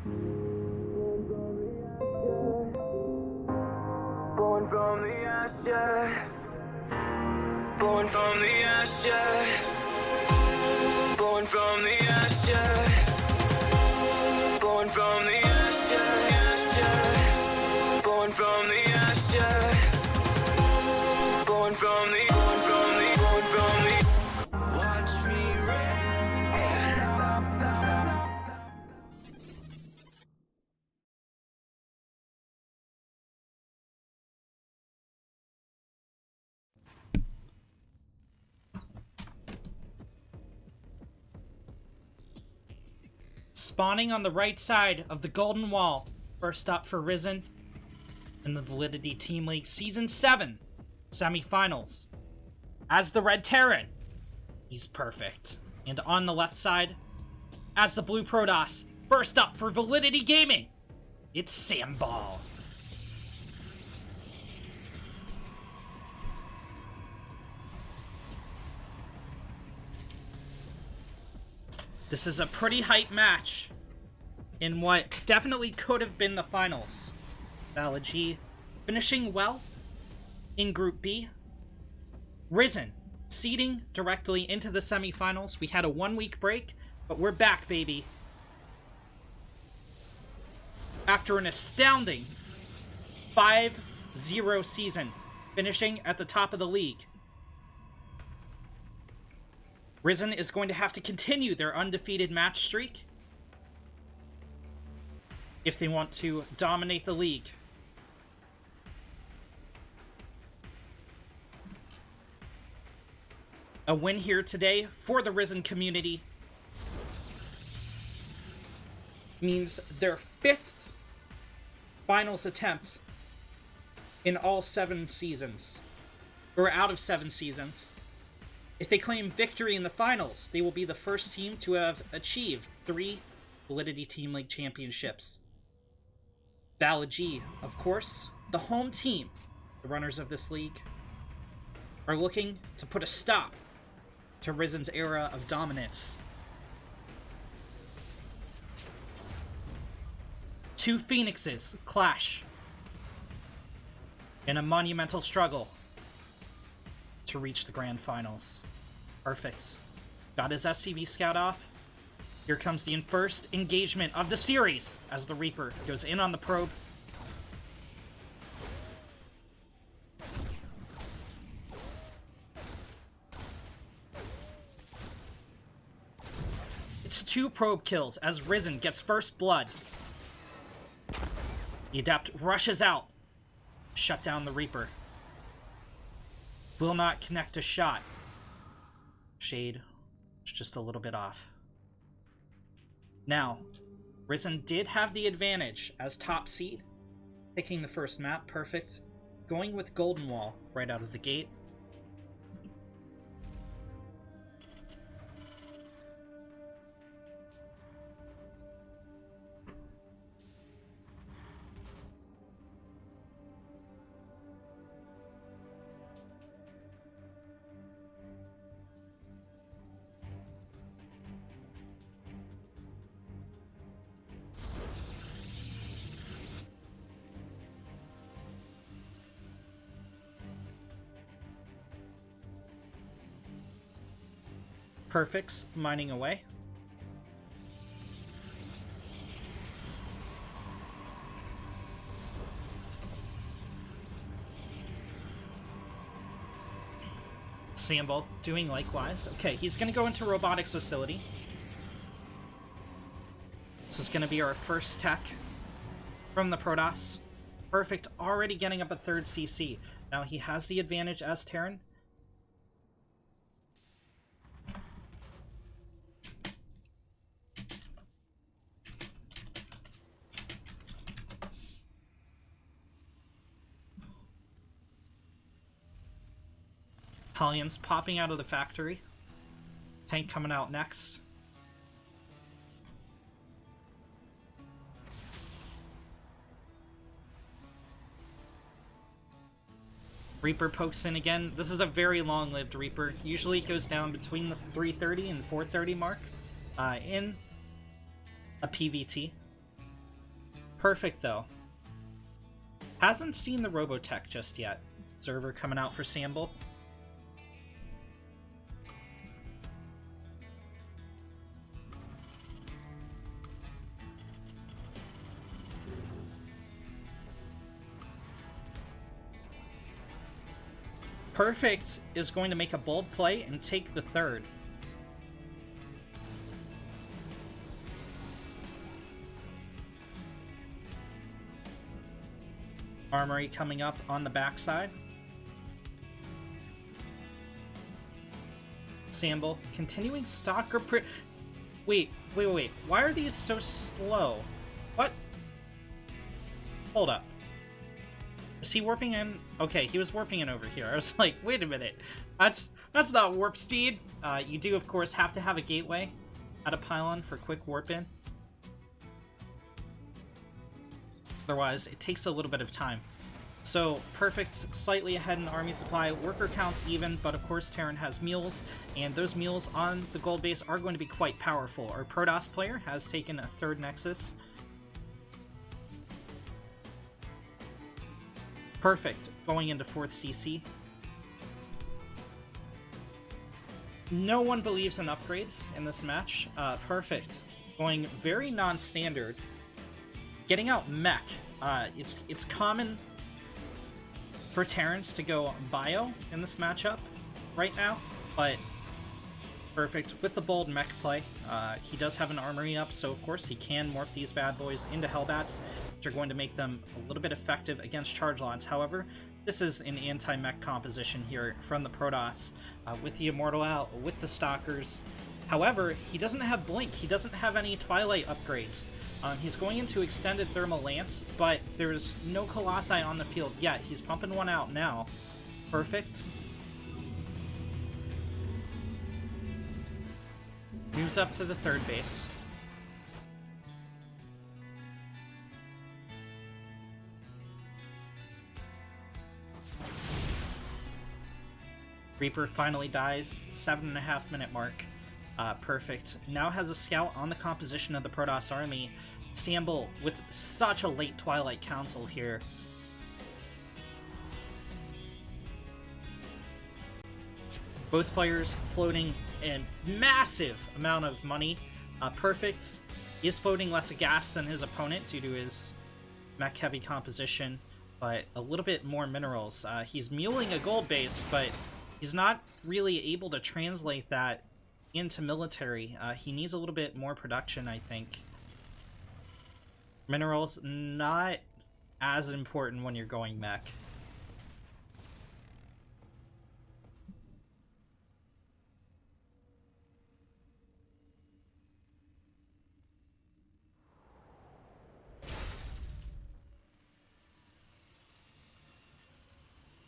Born from the ashes. Born from the ashes. Born from the ashes. Born from the ashes. Born from the ashes. Born from the. Watch me rise. Spawning on the right side of the Golden Wall. First up for Ris3n in the Validity Team League Season 7 Semifinals. As the Red Terran, he's perfect. And on the left side, as the Blue Protoss. First up for Validity Gaming, it's Samball. This is a pretty hype match in what definitely could have been the finals. ValidG finishing well in Group B. Ris3n seeding directly into the semifinals. We had a 1-week break, but we're back, baby. After an astounding 5-0 season, finishing at the top of the league. Ris3n is going to have to continue their undefeated match streak if they want to dominate the league. A win here today for the Ris3n community means their 5th finals attempt in all 7 seasons, or out of 7 seasons. If they claim victory in the finals, they will be the first team to have achieved 3 Validity Team League championships. ValidG, of course, the home team, the runners of this league, are looking to put a stop to Ris3n's era of dominance. 2 Phoenixes clash in a monumental struggle to reach the grand finals. Perfect. Got his SCV scout off. Here comes the first engagement of the series as the Reaper goes in on the probe. It's 2 probe kills as Ris3n gets first blood. The Adept rushes out, shut down the Reaper. Will not connect a shot. Shade is just a little bit off. Now, Ris3n did have the advantage as top seed, picking the first map, perfect. Going with Golden Wall right out of the gate. Perfect's mining away. Samball doing likewise. Okay, he's going to go into robotics facility. This is going to be our first tech from the Protoss. Perfect, already getting up a 3rd CC. Now he has the advantage as Terran. Hellions popping out of the factory. Tank coming out next. Reaper pokes in again. This is a very long-lived Reaper. Usually it goes down between the 330 and 430 mark in a PVT. Perfect, though. Hasn't seen the Robotech just yet. Observer coming out for Samble. Perfect is going to make a bold play and take the third. Armory coming up on the backside. Samble continuing Stalker. Wait. Why are these so slow? What? Hold up. Is he warping in? Okay, he was warping in over here. I was like, wait a minute. That's not warp speed. You do, of course, have to have a gateway at a pylon for quick warp in. Otherwise, it takes a little bit of time. So, Perfect, slightly ahead in army supply. Worker counts even, but of course Terran has mules, and those mules on the gold base are going to be quite powerful. Our Protoss player has taken a third Nexus. Perfect, going into 4th CC. No one believes in upgrades in this match. Perfect, going very non-standard. Getting out Mech. It's common for Terrans to go bio in this matchup right now, but Perfect with the bold mech play. He does have an armory up, so of course he can morph these bad boys into Hellbats, which are going to make them a little bit effective against charge lines. However, this is an anti-mech composition here from the Protoss, with the Immortal out, with the Stalkers. However, he doesn't have Blink, he doesn't have any Twilight upgrades. He's going into Extended Thermal Lance, but there's no Colossi on the field yet. He's pumping one out now. Perfect. Moves up to the third base. Reaper finally dies at the 7.5 minute mark. Perfect. Now has a scout on the composition of the Protoss army. Samble with such a late Twilight Council here. Both players floating a massive amount of money. Perfect is floating less gas than his opponent due to his mech-heavy composition, but a little bit more minerals. He's muling a gold base, but he's not really able to translate that into military. He needs a little bit more production, I think. Minerals, not as important when you're going mech.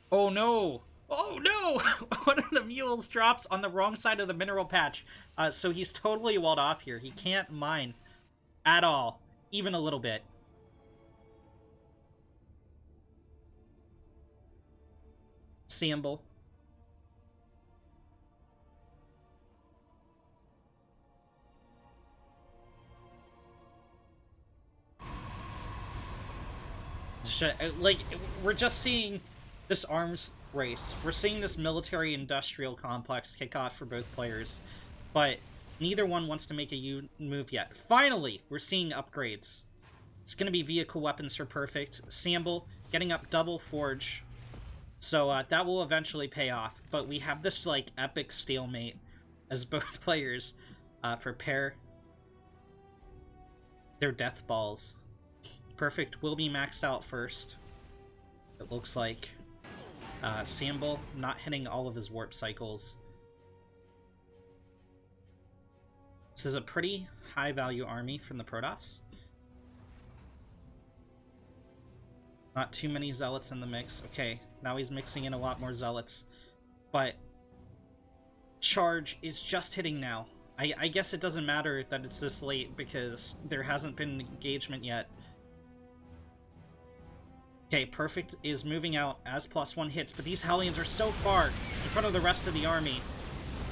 Oh no! Oh no! One of the mules drops on the wrong side of the mineral patch. So he's totally walled off here. He can't mine at all. Even a little bit. Samble. Like, we're just seeing this arms race. We're seeing this military-industrial complex kick off for both players, but neither one wants to make a move yet. Finally, we're seeing upgrades. It's going to be vehicle weapons for Perfect. Samble getting up double forge, so that will eventually pay off. But we have this like epic stalemate as both players prepare their death balls. Perfect will be maxed out first, it looks like. Samble not hitting all of his warp cycles. This is a pretty high value army from the Protoss. Not too many zealots in the mix. Okay, now he's mixing in a lot more zealots. But charge is just hitting now. I guess it doesn't matter that it's this late because there hasn't been an engagement yet. Okay, Perfect is moving out as +1 hits, but these Hellions are so far in front of the rest of the army.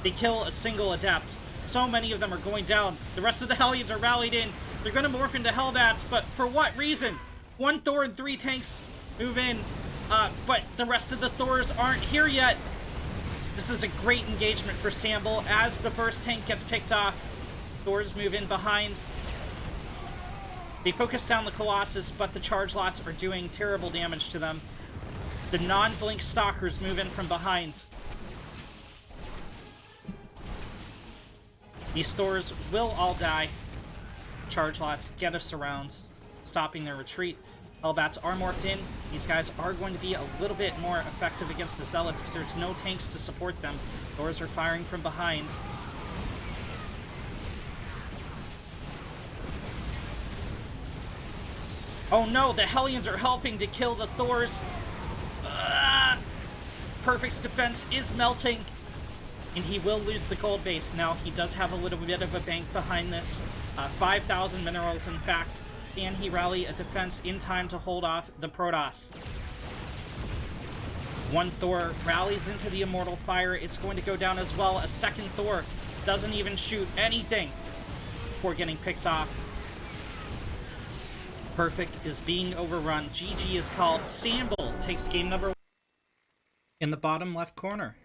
They kill a single Adept. So many of them are going down. The rest of the Hellions are rallied in. They're gonna morph into Hellbats, but for what reason? 1 Thor and 3 tanks move in, but the rest of the Thors aren't here yet. This is a great engagement for Samble as the first tank gets picked off. Thors move in behind. They focus down the Colossus, but the charge lots are doing terrible damage to them. The non-blink stalkers move in from behind. These Thors will all die. Charge lots get us around, stopping their retreat. Hellbats are morphed in. These guys are going to be a little bit more effective against the Zealots, but there's no tanks to support them. Thors are firing from behind. Oh no, the Hellions are helping to kill the Thors. Perfect's defense is melting, and he will lose the gold base. Now, he does have a little bit of a bank behind this. 5,000 minerals, in fact. Can he rally a defense in time to hold off the Protoss? 1 Thor rallies into the Immortal Fire. It's going to go down as well. A second Thor doesn't even shoot anything before getting picked off. Perfect is being overrun. GG is called. Samble takes game number 1 in the bottom left corner.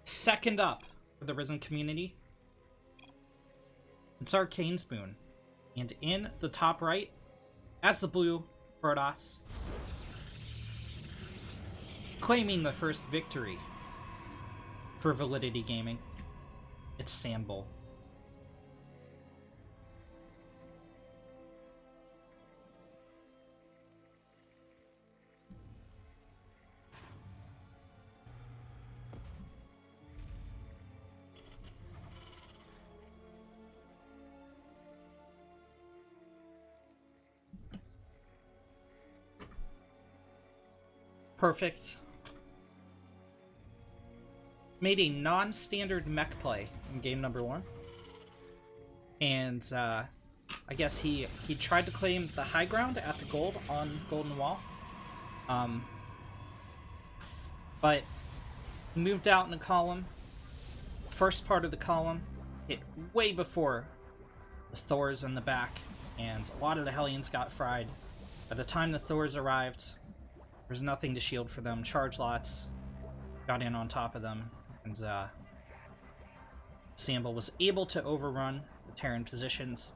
Second up for the Ris3n community, it's Arcane Spoon. And in the top right, as the blue Protoss, claiming the first victory for Validity Gaming, it's Samble. Perfect made a non-standard mech play in game number 1. And, I guess he tried to claim the high ground at the gold on Golden Wall. But moved out in the column. First part of the column hit way before the Thors in the back, and a lot of the Hellions got fried. By the time the Thors arrived, there's nothing to shield for them. Charge lots got in on top of them, and Samble was able to overrun the Terran positions.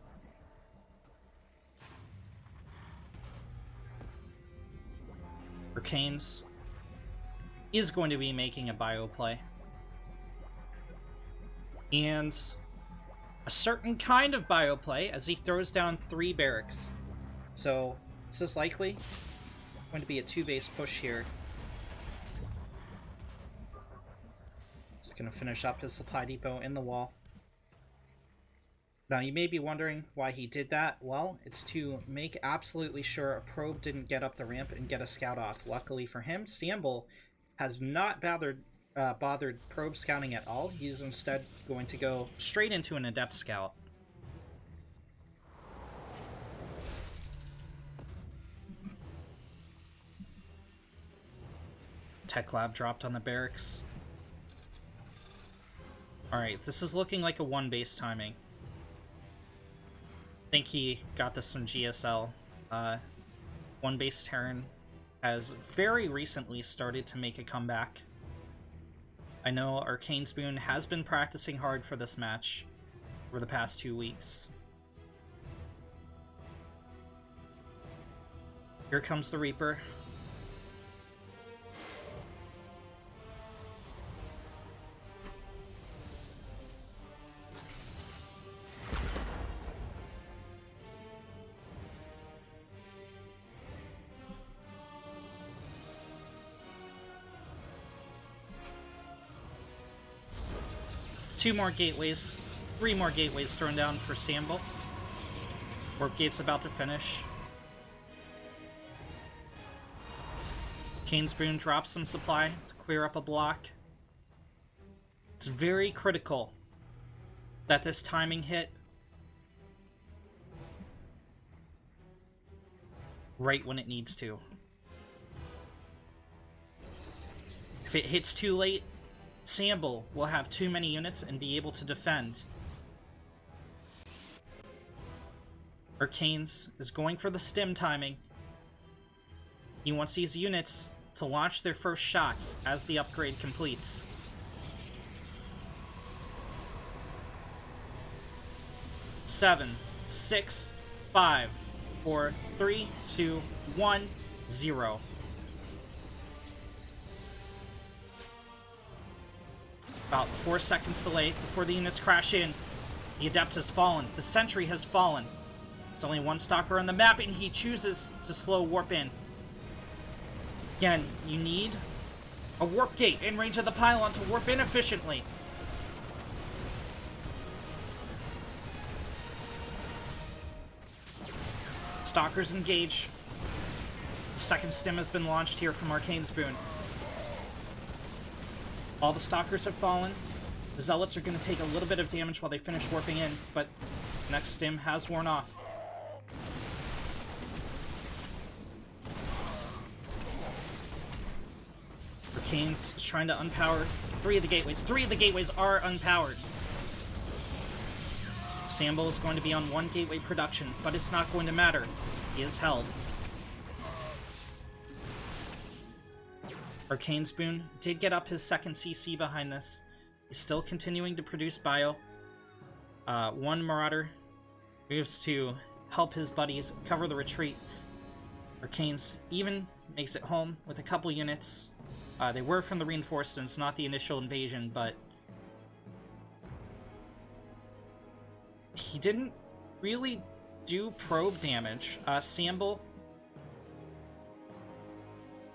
Arcanes is going to be making a bio play. And a certain kind of bio play as he throws down 3 barracks. So this is likely going to be a 2-base push here. Just going to finish up his supply depot in the wall. Now you may be wondering why he did that. Well, it's to make absolutely sure a probe didn't get up the ramp and get a scout off. Luckily for him, Samble has not bothered probe scouting at all. He's instead going to go straight into an adept scout. Tech lab dropped on the barracks. Alright, this is looking like a 1-base timing. I think he got this from GSL. 1-base Terran has very recently started to make a comeback. I know Arcane Spoon has been practicing hard for this match over the past 2 weeks. Here comes the Reaper. Two more gateways, 3 more gateways thrown down for Samble. Warp gate's about to finish. Arcane Spoon drops some supply to clear up a block. It's very critical that this timing hit right when it needs to. If it hits too late, Samble will have too many units and be able to defend. Arcanes is going for the stim timing. He wants these units to launch their first shots as the upgrade completes. Seven, 6, 5, 4, 3, 2, 1, 0. About 4 seconds delay before the units crash in. The Adept has fallen. The Sentry has fallen. There's only one Stalker on the map, and he chooses to slow warp in. Again, you need a warp gate in range of the pylon to warp in efficiently. Stalkers engage. The second stim has been launched here from Arcane's Boon. All the Stalkers have fallen. The Zealots are going to take a little bit of damage while they finish warping in, but the next stim has worn off. Arcane's is trying to unpower 3 of the gateways. 3 of the gateways are unpowered. Sambo is going to be on 1 gateway production, but it's not going to matter. He is held. Arcane's Boon did get up his second CC behind this. He's still continuing to produce bio. One Marauder moves to help his buddies cover the retreat. Arcane's even makes it home with a couple units. They were from the reinforcements, not the initial invasion, but he didn't really do probe damage. Sambo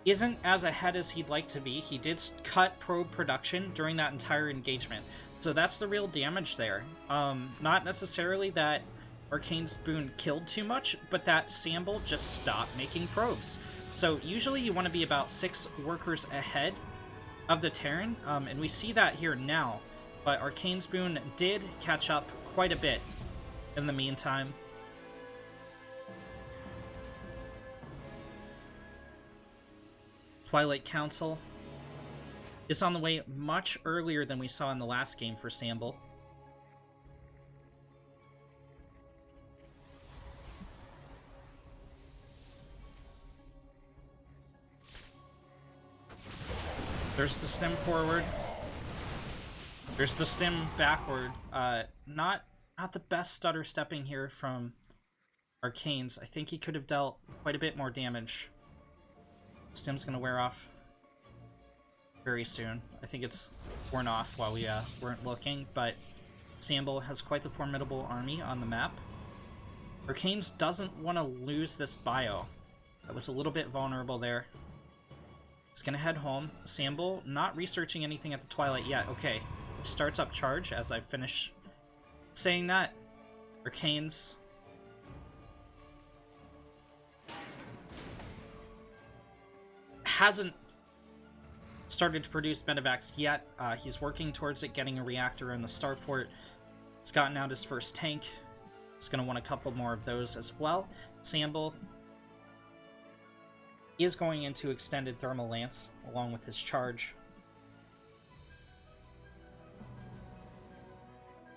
isn't as ahead as he'd like to be. He did cut probe production during that entire engagement, so that's the real damage there. Not necessarily that Arcane's Boon killed too much, but that Sambo just stopped making probes. So usually you want to be about 6 workers ahead of the Terran, and we see that here now, but Arcane's Boon did catch up quite a bit in the meantime. Twilight Council is on the way much earlier than we saw in the last game for Sambo. There's the stim forward. There's the stim backward. Not the best stutter stepping here from Arcane's. I think he could have dealt quite a bit more damage. Stim's gonna wear off very soon. I think it's worn off while we weren't looking, but Sambo has quite the formidable army on the map. Arcane's doesn't want to lose this bio. That was a little bit vulnerable there. He's gonna head home. Sambo not researching anything at the Twilight yet. Okay, starts up charge as I finish saying that. Arcane's hasn't started to produce medevacs yet. He's working towards it, getting a reactor in the starport. He's gotten out his first tank. He's going to want a couple more of those as well. Sambo is going into extended thermal lance along with his charge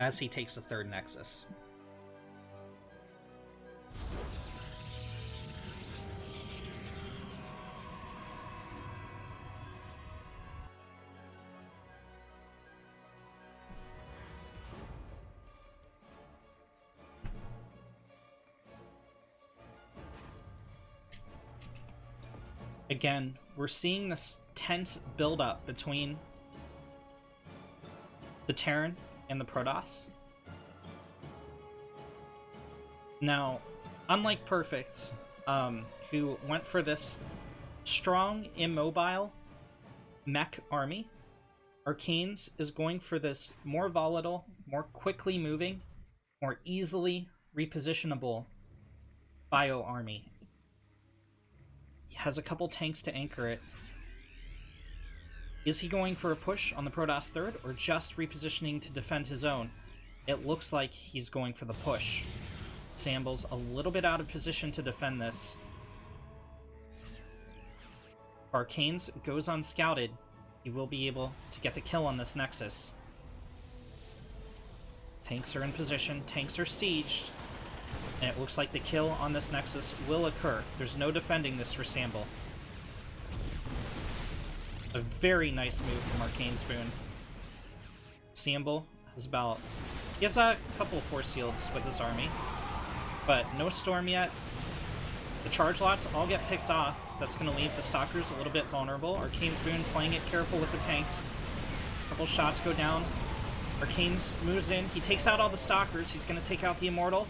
as he takes the third nexus. Again, we're seeing this tense build-up between the Terran and the Protoss. Now, unlike Perfect, who went for this strong, immobile mech army, Arcane's is going for this more volatile, more quickly moving, more easily repositionable bio army. Has a couple tanks to anchor it. Is he going for a push on the Protoss third, or just repositioning to defend his own? It looks like he's going for the push. Sambo's a little bit out of position to defend this. Arcane's goes unscouted. He will be able to get the kill on this Nexus. Tanks are in position. Tanks are sieged. And it looks like the kill on this Nexus will occur. There's no defending this for Samble. A very nice move from Arcane Spoon. Samble has about... He has a couple of force fields with his army, but no Storm yet. The charge lots all get picked off. That's going to leave the Stalkers a little bit vulnerable. Arcane Spoon playing it careful with the tanks. A couple shots go down. Arcane's moves in. He takes out all the Stalkers. He's going to take out the Immortal.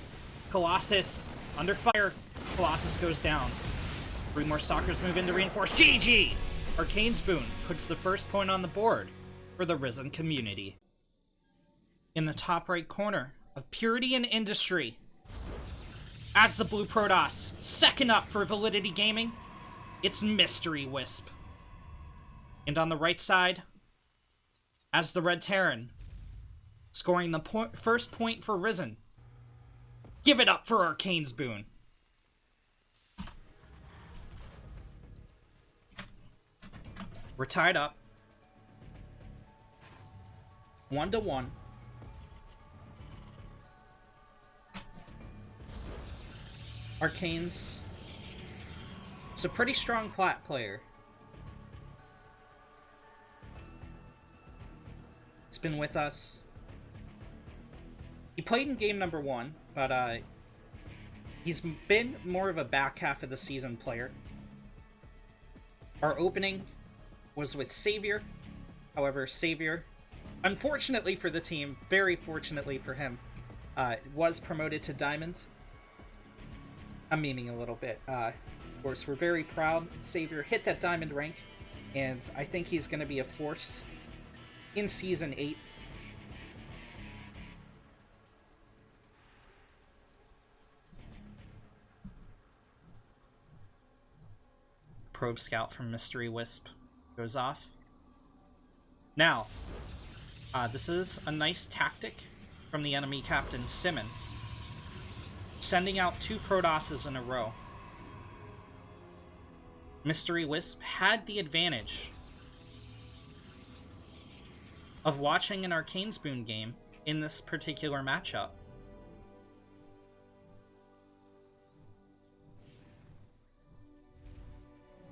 Colossus under fire. Colossus goes down. 3 more Stalkers move in to reinforce. GG! Arcane Spoon puts the first point on the board for the Ris3n community. In the top right corner of Purity and Industry, as the Blue Protoss, second up for Validity Gaming, it's Mystery Wisp. And on the right side, as the Red Terran, scoring the first point for Ris3n. Give it up for Arcane Spoon. We're tied up. 1-1. Arcane's... It's a pretty strong plat player. It's been with us. He played in game number 1, but he's been more of a back half of the season player. Our opening was with Savior. However, Savior, unfortunately for the team, very fortunately for him, was promoted to Diamond. I'm memeing a little bit. Of course, we're very proud. Savior hit that Diamond rank, and I think he's going to be a force in Season 8. Probe Scout from Mystery Wisp goes off. Now, this is a nice tactic from the enemy captain, Ris3n, sending out 2 Protosses in a row. Mystery Wisp had the advantage of watching an Arcane Spoon game in this particular matchup.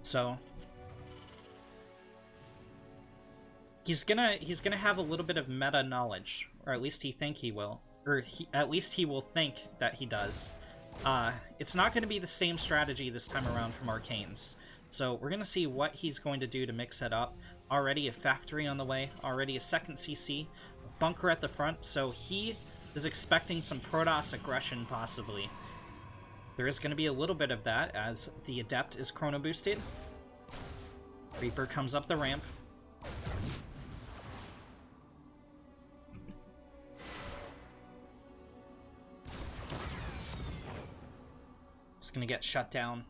So he's gonna have a little bit of meta knowledge, or at least he will, or at least he will think that he does. It's not going to be the same strategy this time around from Arcane's. So we're going to see what he's going to do to mix it up. Already a factory on the way, already a second CC, a bunker at the front, so he is expecting some Protoss aggression possibly. There is going to be a little bit of that as the Adept is chrono boosted. Reaper comes up the ramp. It's going to get shut down.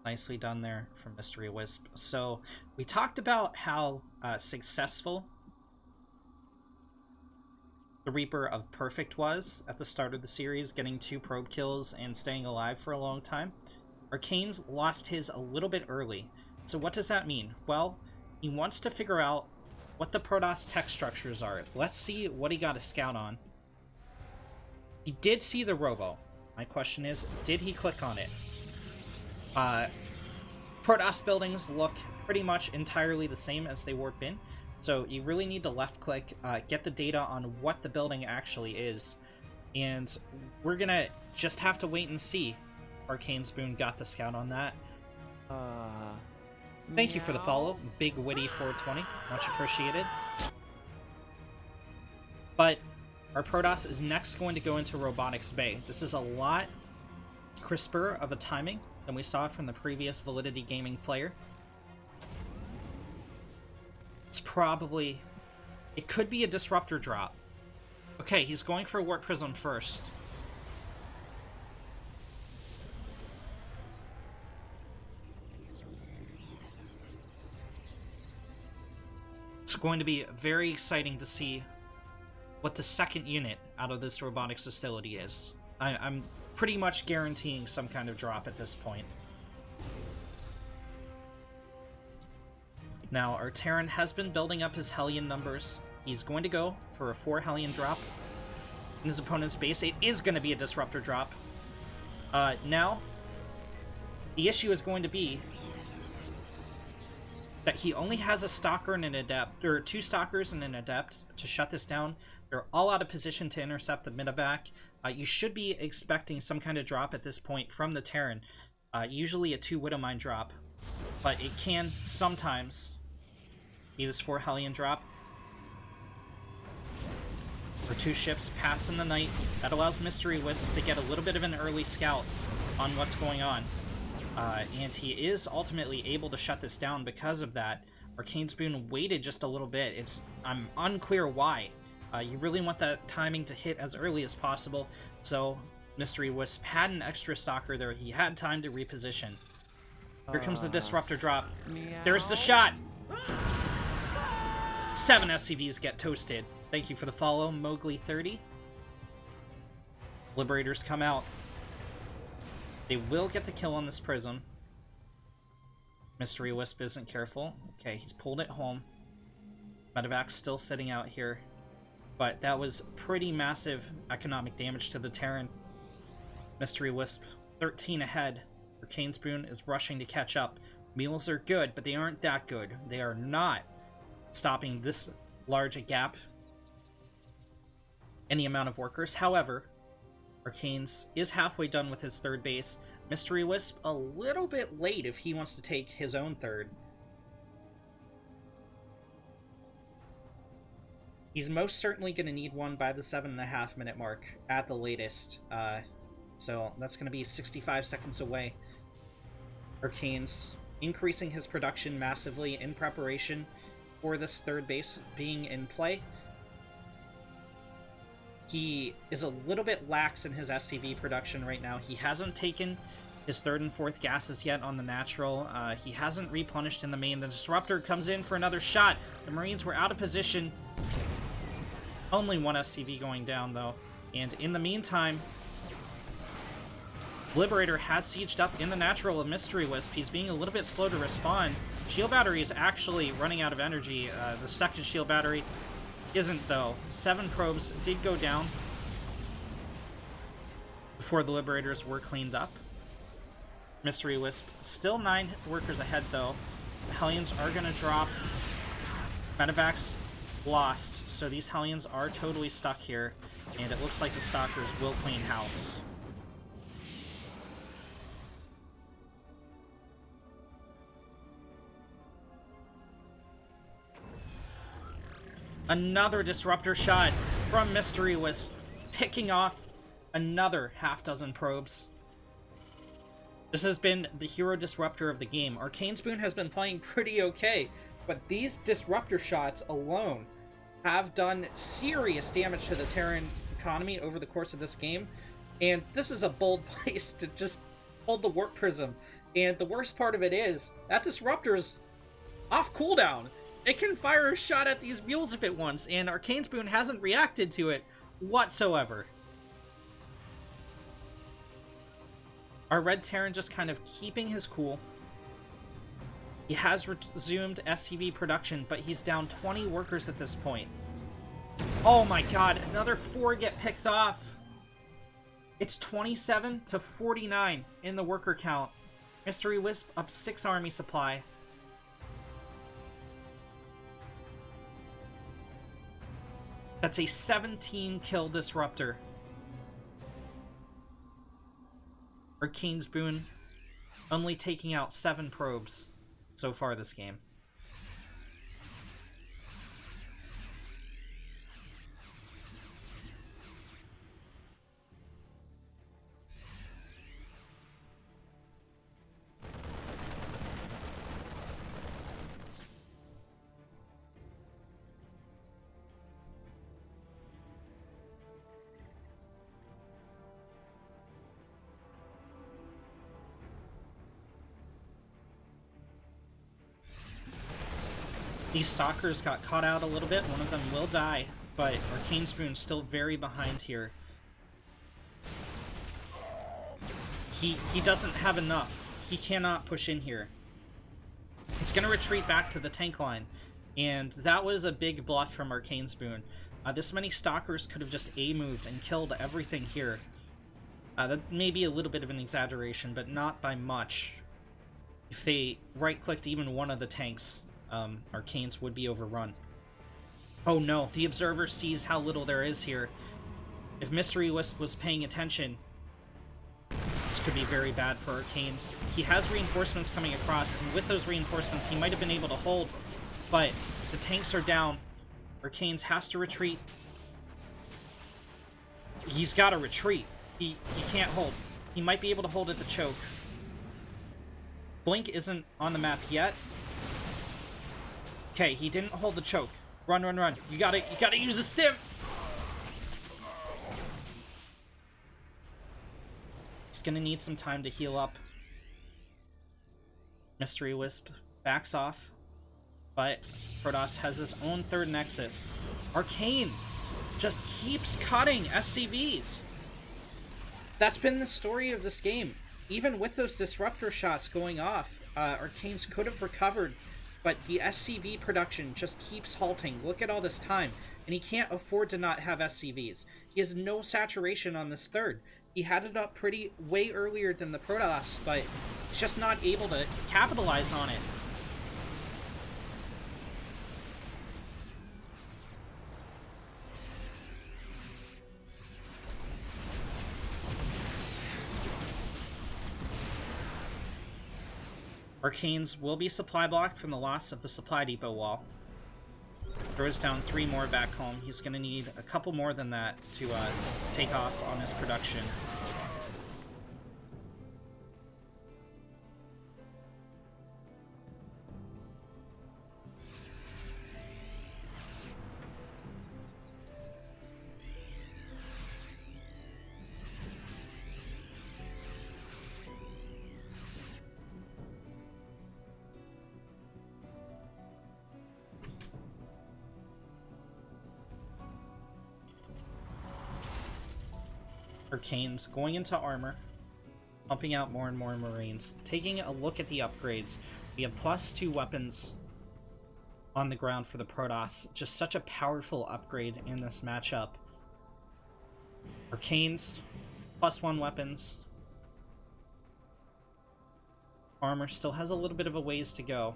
Nicely done there from Mystery Wisp. So we talked about how successful the Reaper of Perfect was at the start of the series, getting 2 probe kills and staying alive for a long time. Arcane's lost his a little bit early. So what does that mean? Well, he wants to figure out what the Protoss tech structures are. Let's see what he got a scout on. He did see the Robo. My question is, did he click on it? Protoss buildings look pretty much entirely the same as they warp in, so you really need to left-click, get the data on what the building actually is, and we're gonna just have to wait and see. Arcane Spoon got the scout on that. Thank you for the follow, Big Witty 420, much appreciated. But our Protoss is next going to go into Robotics Bay. This is a lot crisper of a timing than we saw from the previous Validity Gaming player. It's probably... It could be a Disruptor drop. Okay, he's going for a Warp Prism first. It's going to be very exciting to see what the second unit out of this robotics facility is. I'm pretty much guaranteeing some kind of drop at this point. Now, our Terran has been building up his Hellion numbers. He's going to go for a 4 Hellion drop in his opponent's base. It is going to be a Disruptor drop. Now, the issue is going to be that he only has a Stalker and an Adept, or 2 Stalkers and an Adept to shut this down. They're all out of position to intercept the medevac. You should be expecting some kind of drop at this point from the Terran. Usually a 2 Widowmine drop, but it can sometimes be this 4 Hellion drop. Or 2 ships pass in the night. That allows Mystery Wisp to get a little bit of an early scout on what's going on. And he is ultimately able to shut this down because of that. Arcane Spoon waited just a little bit. I'm unclear why. You really want that timing to hit as early as possible, so Mystery Wisp had an extra Stalker there. He had time to reposition. Here comes the Disruptor drop. There's the shot! 7 SCVs get toasted. Thank you for the follow, Mowgli30. Liberators come out. They will get the kill on this Prism. Mystery Wisp isn't careful. Okay, he's pulled it home. Medevac's still sitting out here. But that was pretty massive economic damage to the Terran. Mystery Wisp, 13 ahead. Arcane Spoon is rushing to catch up. Mules are good, but they aren't that good. They are not stopping this large a gap in the amount of workers. However, Arcane's is halfway done with his 3rd base. Mystery Wisp a little bit late if he wants to take his own 3rd. He's most certainly going to need one by the 7.5 minute mark at the latest. So that's going to be 65 seconds away. Arcane's increasing his production massively in preparation for this 3rd base being in play. He is a little bit lax in his SCV production right now. He hasn't taken his 3rd and 4th gases yet on the natural. He hasn't replenished in the main. The Disruptor comes in for another shot. The Marines were out of position. Only 1 SCV going down, though. And in the meantime, Liberator has sieged up in the natural of Mystery Wisp. He's being a little bit slow to respond. Shield Battery is actually running out of energy. The 2nd Shield Battery isn't, though. 7 probes did go down before the Liberators were cleaned up. Mystery Wisp still 9 workers ahead, though. The Hellions are going to drop. Medevac's lost, so these Hellions are totally stuck here, and it looks like the Stalkers will clean house. Another Disruptor shot from Mystery Wisp, picking off another half-dozen probes. This has been the hero disruptor of the game. Arcane Spoon has been playing pretty okay, but these Disruptor shots alone have done serious damage to the Terran economy over the course of this game, and this is a bold place to just hold the Warp Prism. And the worst part of it is, that Disruptor's off cooldown. It can fire a shot at these mules if it wants, and Arcane Spoon hasn't reacted to it whatsoever. Our Red Terran just kind of keeping his cool. He has resumed SCV production, but he's down 20 workers at this point. Oh my god, another 4 get picked off. It's 27 to 49 in the worker count. Mystery Wisp up 6 army supply. That's a 17 kill Disruptor. Arcane Spoon only taking out 7 probes so far this game. These Stalkers got caught out a little bit. One of them will die, but Arcane Spoon's still very behind here. He doesn't have enough. He cannot push in here. He's going to retreat back to the tank line, and that was a big bluff from Arcane Spoon. This many Stalkers could have just A-moved and killed everything here. That may be a little bit of an exaggeration, but not by much. If they right-clicked even one of the tanks, Arcanes would be overrun. Oh no, the Observer sees how little there is here. If Mystery Wisp was paying attention, this could be very bad for Arcanes. He has reinforcements coming across, and with those reinforcements, he might have been able to hold, but the tanks are down. Arcanes has to retreat. He's got to retreat. He can't hold. He might be able to hold at the choke. Blink isn't on the map yet. Okay, he didn't hold the choke. Run, run, run. You gotta use the stim! He's gonna need some time to heal up. Mystery Wisp backs off, but Protoss has his own third Nexus. Arcanes just keeps cutting SCVs. That's been the story of this game. Even with those Disruptor shots going off, Arcanes could have recovered, but the SCV production just keeps halting. Look at all this time, and he can't afford to not have SCVs. He has no saturation on this third. He had it up way earlier than the Protoss, but he's just not able to capitalize on it. Arcanes will be supply blocked from the loss of the supply depot wall. Throws down 3 more back home. He's going to need a couple more than that to take off on his production. Arcanes going into armor, pumping out more and more Marines. Taking a look at the upgrades, we have +2 weapons on the ground for the Protoss. Just such a powerful upgrade in this matchup. Arcanes, +1 weapons. Armor still has a little bit of a ways to go.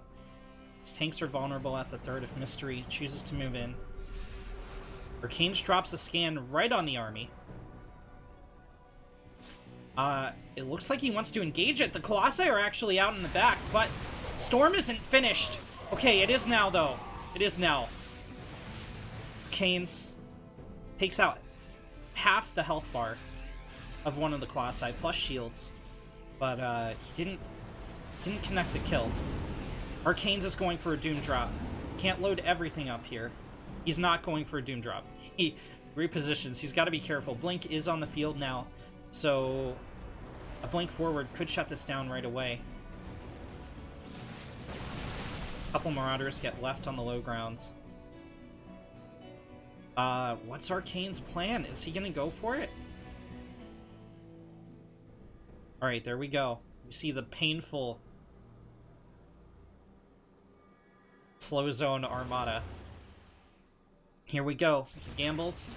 His tanks are vulnerable at the third if Mystery chooses to move in. Arcanes drops a scan right on the army. It looks like he wants to engage it. The Colossi are actually out in the back, but Storm isn't finished. Okay, it is now, though. It is now. Canes takes out half the health bar of one of the Colossi, plus shields. But, he didn't connect the kill. Arcanes is going for a Doom Drop. Can't load everything up here. He's not going for a Doom Drop. He repositions. He's got to be careful. Blink is on the field now. So, a blink forward could shut this down right away. A couple Marauders get left on the low ground. What's Arcane's plan? Is he gonna go for it? Alright, there we go. We see the painful slow zone armada. Here we go. Gambles.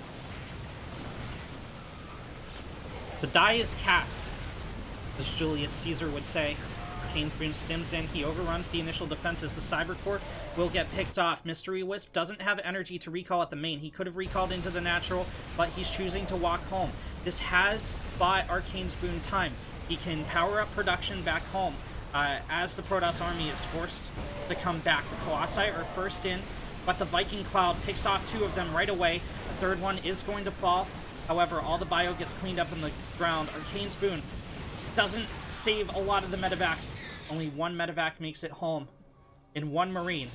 The die is cast, as Julius Caesar would say. Arcane's Boon stims in. He overruns the initial defenses. The Cyber Core will get picked off. Mystery Wisp doesn't have energy to recall at the main. He could have recalled into the natural, but he's choosing to walk home. This has bought Arcane's Boon time. He can power up production back home as the Protoss army is forced to come back. The Colossi are first in, but the Viking Cloud picks off 2 of them right away. The third one is going to fall. However, all the bio gets cleaned up in the ground. Arcane's Boon doesn't save a lot of the medevacs. Only 1 medevac makes it home. And 1 Marine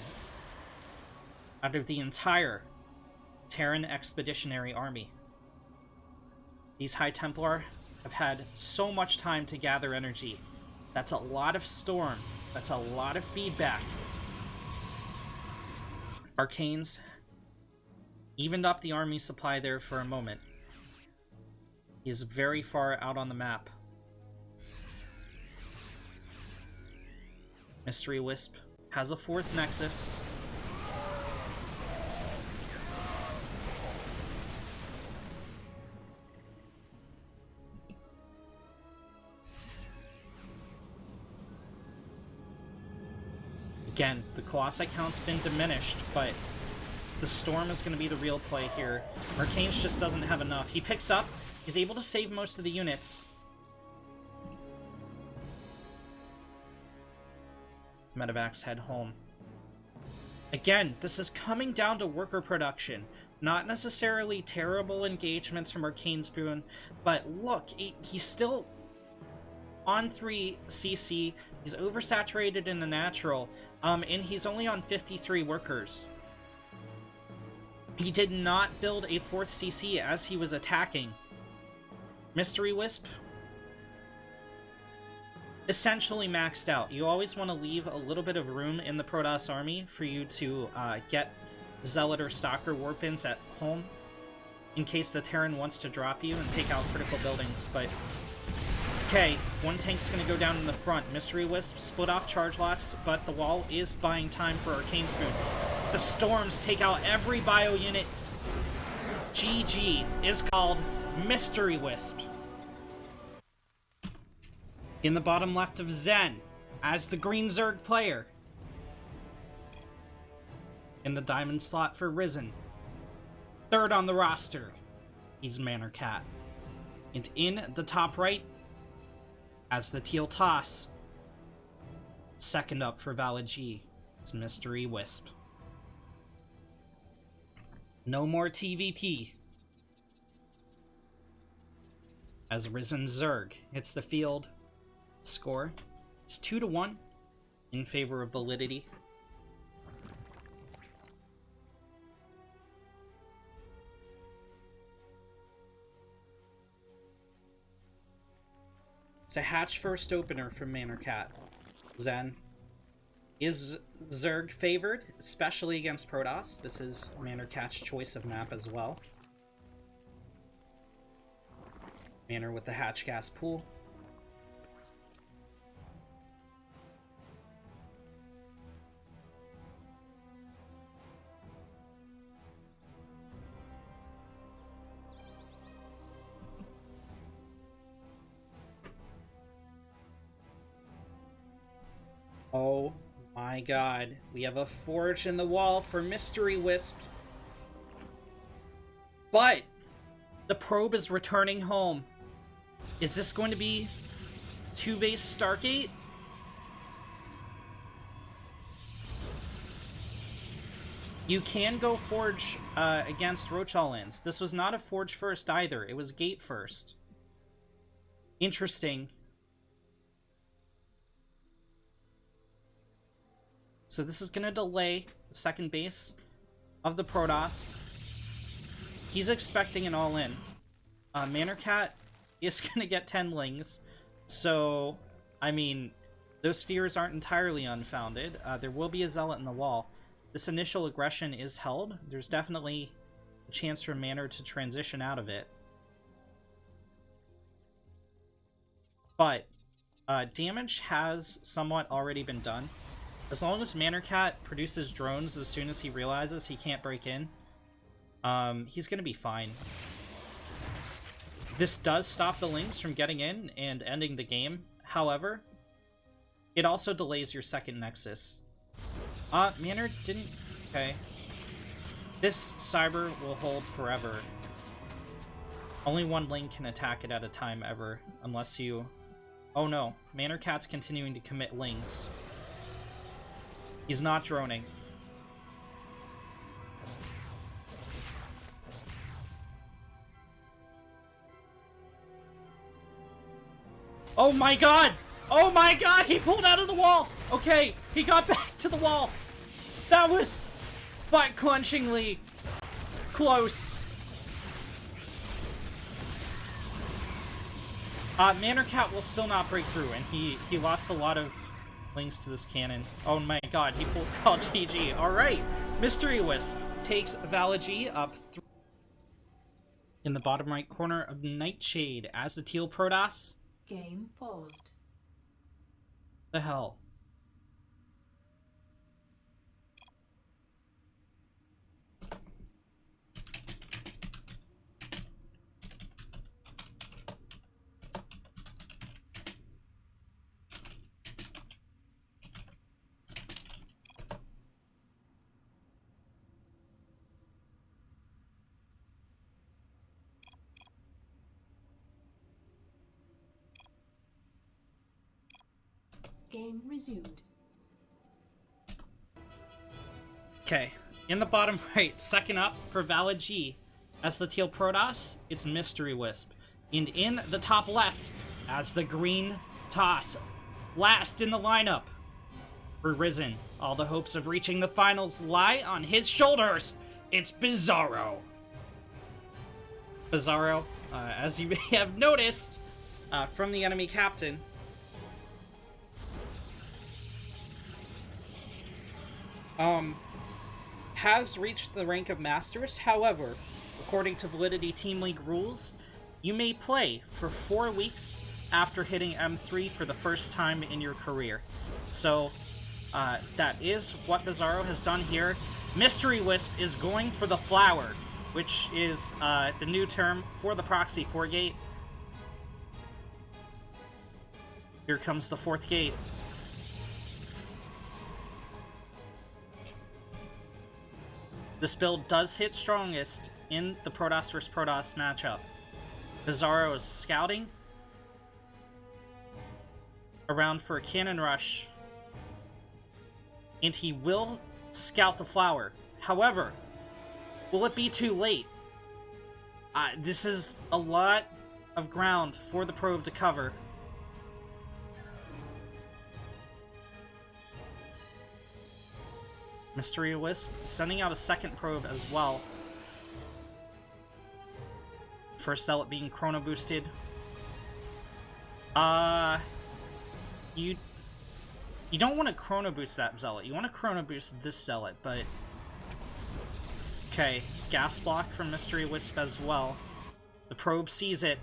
out of the entire Terran Expeditionary Army. These High Templar have had so much time to gather energy. That's a lot of storm. That's a lot of feedback. Arcanes evened up the army supply there for a moment. He's very far out on the map. Mystery Wisp has a 4th Nexus. Again, the Colossi count's been diminished, but the Storm is going to be the real play here. Arcane's just doesn't have enough. He picks up, he's able to save most of the units. Medevacs head home. Again, this is coming down to worker production. Not necessarily terrible engagements from Arcane Spoon, but look, he's still on 3 CC. He's oversaturated in the natural, and he's only on 53 workers. He did not build a 4th CC as he was attacking. Mystery Wisp, essentially maxed out. You always want to leave a little bit of room in the Protoss army for you to get Zealot or Stalker warp-ins at home, in case the Terran wants to drop you and take out critical buildings, but... Okay, one tank's gonna go down in the front. Mystery Wisp split off charge lots, but the wall is buying time for Arcane Spoon. The Storms take out every bio unit. GG is called Mystery Wisp. In the bottom left of Zen, as the green Zerg player. In the diamond slot for Ris3n. Third on the roster, he's Manor Cat. And in the top right, as the teal toss, second up for ValidG, it's Mystery Wisp. No more TVP. As Ris3n Zerg hits the field, score is 2-1 in favor of Validity. It's a hatch first opener from Manor Cat. Zen. Is Zerg favored, especially against Protoss? This is Manor Cat's choice of map as well. Manor with the hatch gas pool. Oh my god, we have a forge in the wall for Mystery Wisp. But the probe is returning home. Is this going to be 2-base Stargate? You can go forge against Roach All-Ins. This was not a forge first either, it was gate first. Interesting. So this is going to delay the second base of the Protoss. He's expecting an all-in. Manor Cat is going to get 10 lings. So, I mean, those fears aren't entirely unfounded. There will be a Zealot in the wall. This initial aggression is held. There's definitely a chance for Manor to transition out of it. But, damage has somewhat already been done. As long as Manor Cat produces drones as soon as he realizes he can't break in, he's gonna be fine. This does stop the Lynx from getting in and ending the game. However, it also delays your second Nexus. Manor didn't... Okay. This Cyber will hold forever. Only one Link can attack it at a time ever, unless you... Oh no, Manor Cat's continuing to commit Lings. He's not droning. Oh my god! Oh my god! He pulled out of the wall! Okay, he got back to the wall! That was butt-clenchingly close. Manor Cat will still not break through, and he lost a lot of links to this cannon. Oh my god, he pulled call GG. Alright, Mystery Wisp takes ValidG up in the bottom right corner of Nightshade as the teal Protoss. Game paused. The hell? Game resumed. Okay, in the bottom right, second up for ValidG, as the teal Protoss, it's Mystery Wisp. And in the top left, as the green Toss, last in the lineup for Ris3n. All the hopes of reaching the finals lie on his shoulders. It's Bizarro. Bizarro, as you may have noticed from the enemy captain, has reached the rank of Masters. However, according to Validity Team League rules, you may play for 4 weeks after hitting M3 for the first time in your career. So, that is what Bizarro has done here. Mystery Wisp is going for the flower, which is the new term for the proxy 4-gate. Here comes the 4th gate. This build does hit strongest in the Protoss vs. Protoss matchup. Bizarro is scouting around for a cannon rush, and he will scout the flower. However, will it be too late? This is a lot of ground for the probe to cover. Mystery Wisp sending out a second probe as well. First Zealot being chrono boosted. You don't want to chrono boost that Zealot. You want to chrono boost this Zealot, but... Okay, gas block from Mystery Wisp as well. The probe sees it.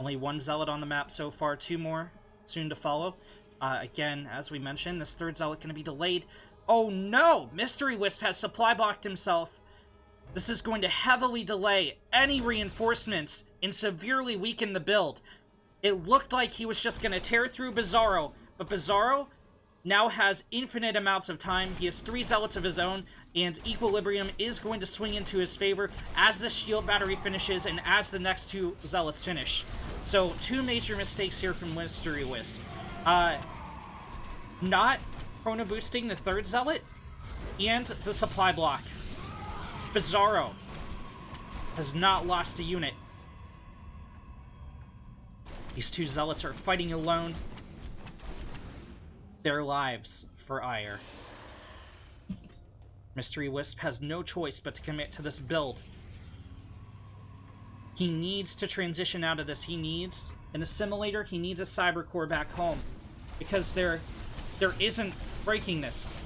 Only 1 Zealot on the map so far, 2 more soon to follow. Again, as we mentioned, this 3rd Zealot going to be delayed. Oh no! Mystery Wisp has supply blocked himself. This is going to heavily delay any reinforcements and severely weaken the build. It looked like he was just going to tear through Bizarro, but Bizarro now has infinite amounts of time. He has 3 Zealots of his own, and Equilibrium is going to swing into his favor as the shield battery finishes and as the next 2 Zealots finish. So, 2 major mistakes here from Mystery Wisp. Not chrono boosting the 3rd Zealot, and the supply block. Bizarro has not lost a unit. These 2 Zealots are fighting alone. Their lives for ire. Mystery Wisp has no choice but to commit to this build. He needs to transition out of this. He needs an assimilator. He needs a cyber core back home. Because there isn't breaking this.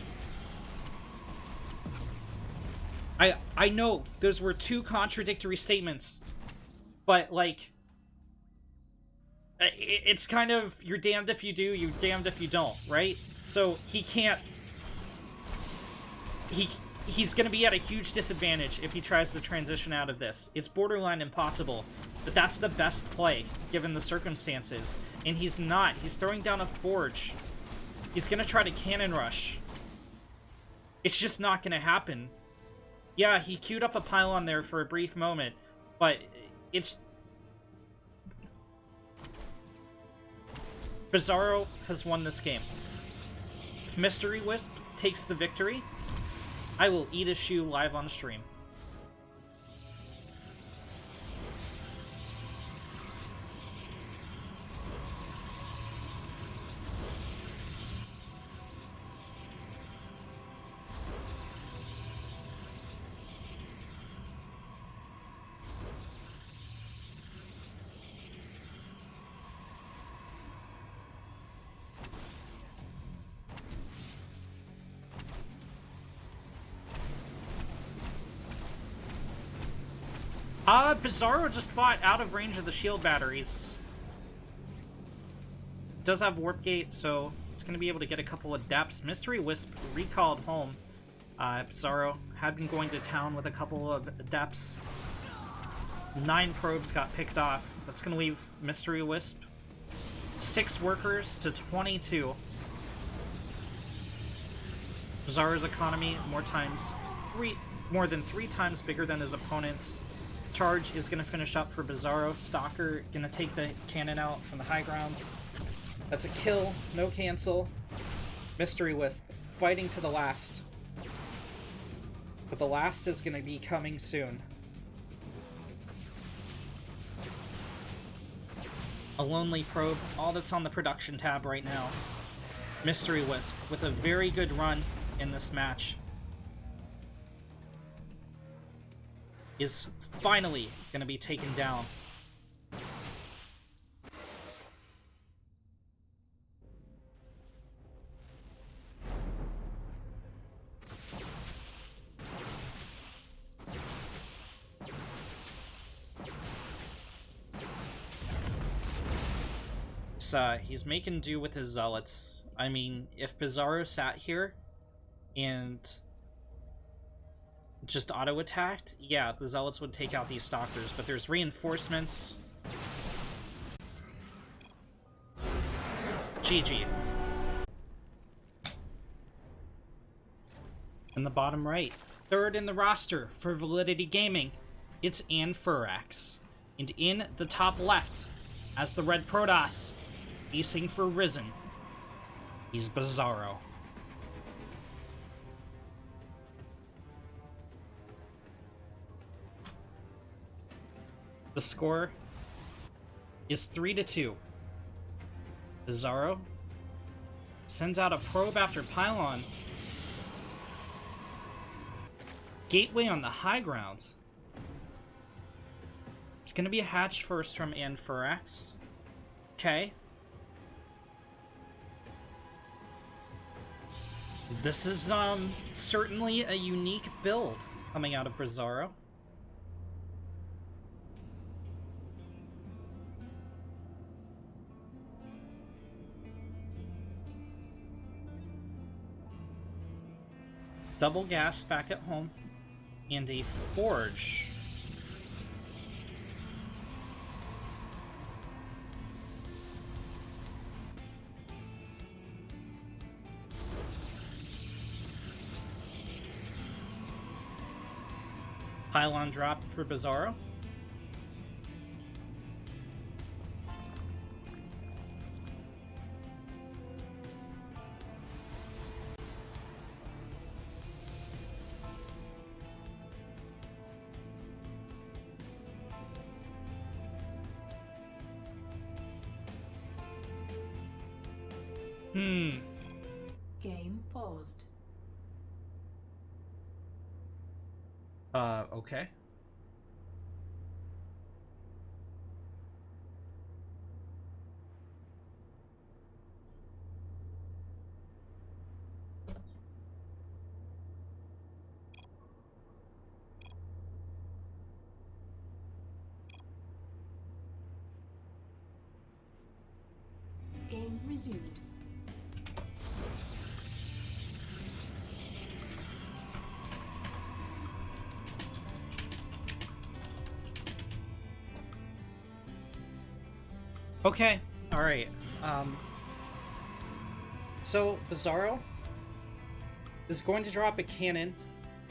I know those were 2 contradictory statements, but like it's kind of you're damned if you do, you're damned if you don't, right? So he can't. He's going to be at a huge disadvantage if he tries to transition out of this. It's borderline impossible, but that's the best play given the circumstances. And he's not. He's throwing down a forge. He's going to try to cannon rush. It's just not going to happen. Yeah, he queued up a pylon there for a brief moment, but it's... Bizarro has won this game. If Mystery Wisp takes the victory, I will eat a shoe live on stream. Bizarro just fought out of range of the shield batteries. Does have Warp Gate, so he's going to be able to get a couple of depths. Mystery Wisp recalled home. Bizarro had been going to town with a couple of depths. 9 probes got picked off. That's going to leave Mystery Wisp 6 workers to 22. Bizarro's economy more than 3 times bigger than his opponent's. Charge is going to finish up for Bizarro. Stalker going to take the cannon out from the high ground. That's a kill, no cancel. Mystery Wisp fighting to the last. But the last is going to be coming soon. A Lonely Probe, all that's on the production tab right now. Mystery Wisp with a very good run in this match is finally going to be taken down. He's making do with his zealots. I mean, if Bizarro sat here and just auto-attacked, yeah, the zealots would take out these stalkers, but there's reinforcements. GG. In the bottom right, third in the roster for Validity Gaming, it's Anfurax. And in the top left, as the Red Protoss, acing for Ris3n, he's Bizarro. The score is 3-2. Bizarro sends out a probe after Pylon. Gateway on the high ground. It's gonna be a hatch first from Anfurax. Okay. This is certainly a unique build coming out of Bizarro. Double gas back at home, and a forge. Pylon drop for Bizarro. Game paused. Okay. Game resumed. Okay, alright. So, Bizarro is going to drop a cannon,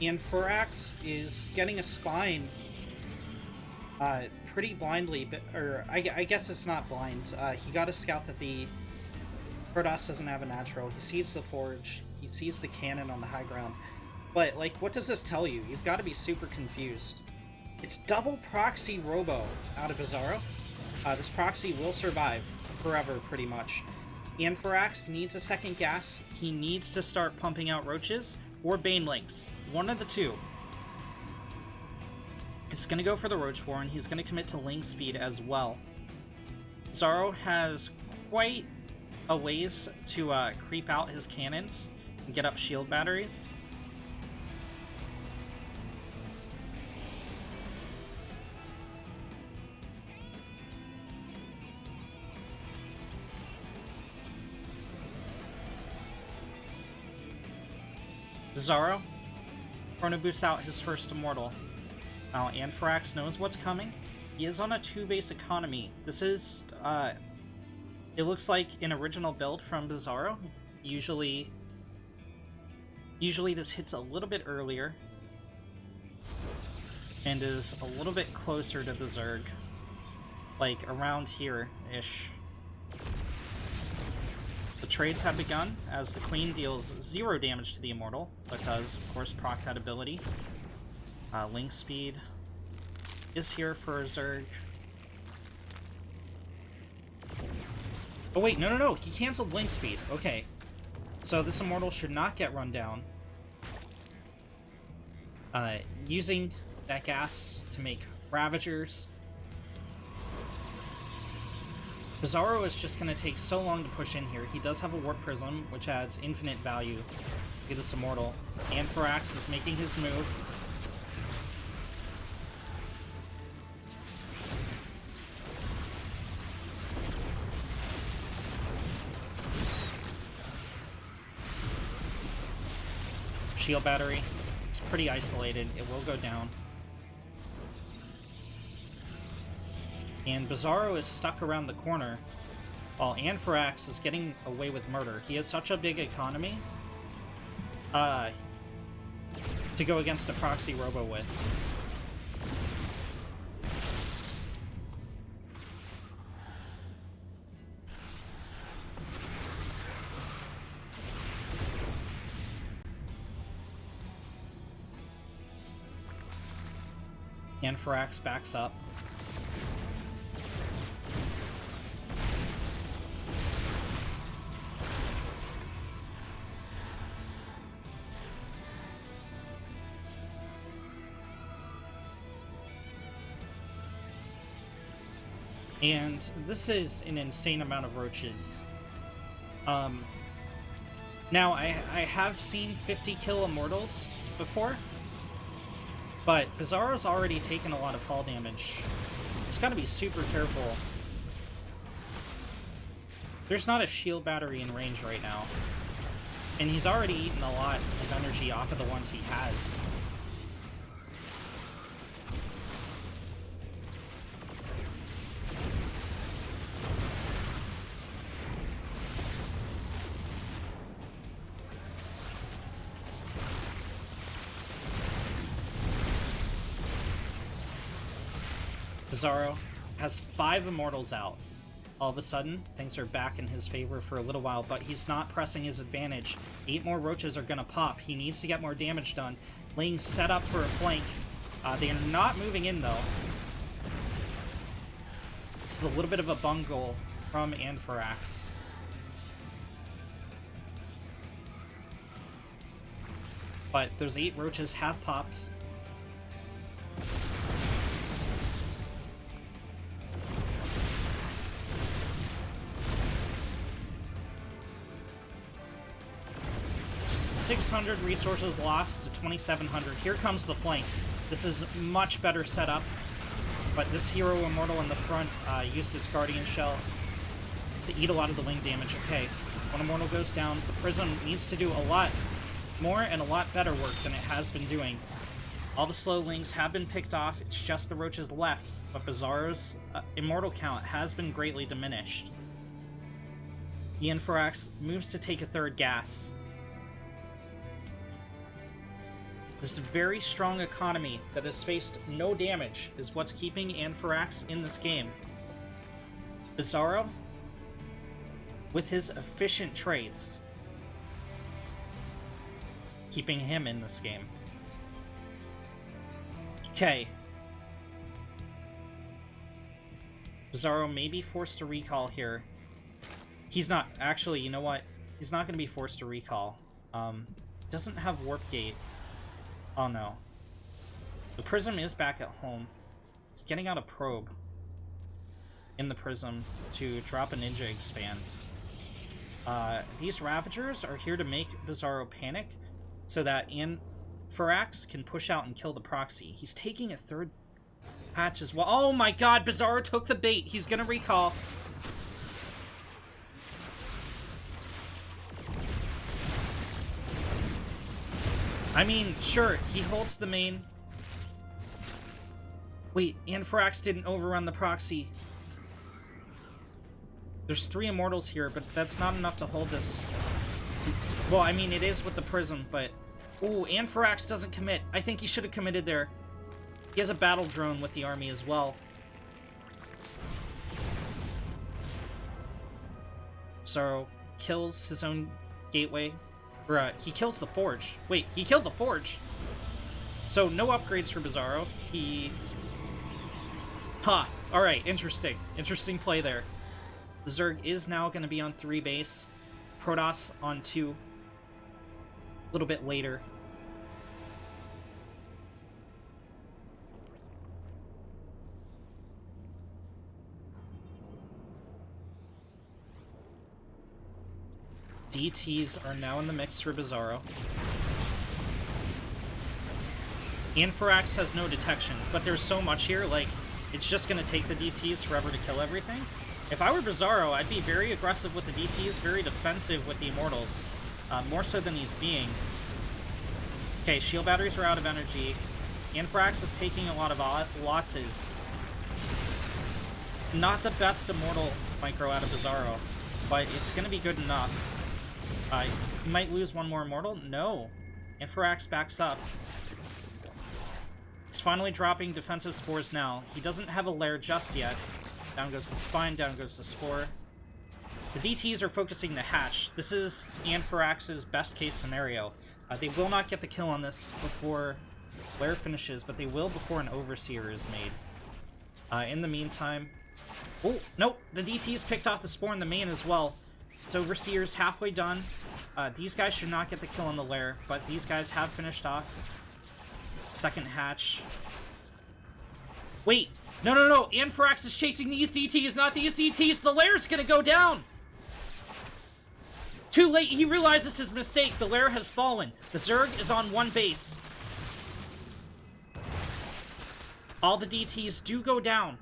and Anfurax is getting a spine pretty blindly, but, or I guess it's not blind. He got a scout that the Protoss doesn't have a natural. He sees the forge, he sees the cannon on the high ground. But, like, what does this tell you? You've got to be super confused. It's double proxy robo out of Bizarro. This proxy will survive forever, pretty much. Anfurax needs a second gas. He needs to start pumping out roaches or banelings. One of the two. It's going to go for the roach war, and he's going to commit to ling speed as well. Bizarro has quite a ways to creep out his cannons and get up shield batteries. Bizarro Chrono boosts out his first immortal. Now Anfurax knows what's coming. He is on a 2-base economy. This is, it looks like an original build from Bizarro. Usually this hits a little bit earlier and is a little bit closer to the Zerg. Like, around here-ish. trades have begun, as the Queen deals 0 damage to the Immortal, because, of course, proc that ability. Link speed is here for Zerg. Oh wait, no, he canceled Link speed. Okay. So this Immortal should not get run down. Using that gas to make Ravagers. Bizarro is just going to take so long to push in here. He does have a Warp Prism, which adds infinite value to this Immortal. Anthrax is making his move. Shield Battery. It's pretty isolated. It will go down. And Bizarro is stuck around the corner, while Anthrax is getting away with murder. He has such a big economy to go against a proxy robo with. Anthrax backs up. And this is an insane amount of roaches. Now, I have seen 50 kill Immortals before, but Bizarro's already taken a lot of fall damage. He's got to be super careful. There's not a shield battery in range right now, and he's already eaten a lot of energy off of the ones he has. Bizarro has 5 Immortals out. All of a sudden, things are back in his favor for a little while, but he's not pressing his advantage. 8 more roaches are gonna pop. He needs to get more damage done. Laying set up for a flank. They are not moving in, though. This is a little bit of a bungle from Anthrax. But those 8 roaches have popped. $600 resources lost to 2,700. Here comes the flank. This is much better setup, but this hero Immortal in the front used his Guardian Shell to eat a lot of the wing damage. Okay, when Immortal goes down, the Prism needs to do a lot more and a lot better work than it has been doing. All the slow lings have been picked off. It's just the roaches left, but Bizarro's Immortal count has been greatly diminished. The Anthrax moves to take a 3rd gas. This very strong economy that has faced no damage is what's keeping Anthrax in this game. Bizarro, with his efficient trades, keeping him in this game. Okay. Bizarro may be forced to recall here. He's not. Actually, you know what? He's not going to be forced to recall. Doesn't have Warp Gate. Oh no. The Prism is back at home. It's getting out a probe in the Prism to drop a Ninja Expand. These Ravagers are here to make Bizarro panic so that Anthrax can push out and kill the proxy. He's taking a 3rd patch as well. Oh my god, Bizarro took the bait. He's gonna recall. I mean, sure, he holds the main. Wait, Anthrax didn't overrun the proxy. There's 3 Immortals here, but that's not enough to hold this. Well, I mean, it is with the Prism, but... Ooh, Anthrax doesn't commit. I think he should have committed there. He has a battle drone with the army as well. So, kills his own gateway. Or, he kills the Forge. Wait, he killed the Forge! So, no upgrades for Bizarro. He... Huh. Alright, interesting. Interesting play there. The Zerg is now going to be on 3 base. Protoss on 2. A little bit later. DTs are now in the mix for Bizarro. Anthrax has no detection, but there's so much here, like, it's just going to take the DTs forever to kill everything. If I were Bizarro, I'd be very aggressive with the DTs, very defensive with the Immortals. More so than he's being. Okay, shield batteries are out of energy. Anthrax is taking a lot of losses. Not the best Immortal micro out of Bizarro, but it's going to be good enough. He might lose one more Immortal? No. Anthrax backs up. He's finally dropping defensive spores now. He doesn't have a lair just yet. Down goes the Spine, down goes the Spore. The DTs are focusing the Hatch. This is Anthrax's best case scenario. They will not get the kill on this before lair finishes, but they will before an Overseer is made. In the meantime... Oh, nope! The DTs picked off the Spore in the main as well. It's Overseer's halfway done. These guys should not get the kill on the lair, but these guys have finished off. Second hatch. Wait! No, no, no! Anthrax is chasing these DTs, not these DTs! The lair's gonna go down! Too late, he realizes his mistake. The lair has fallen. The Zerg is on 1 base. All the DTs do go down.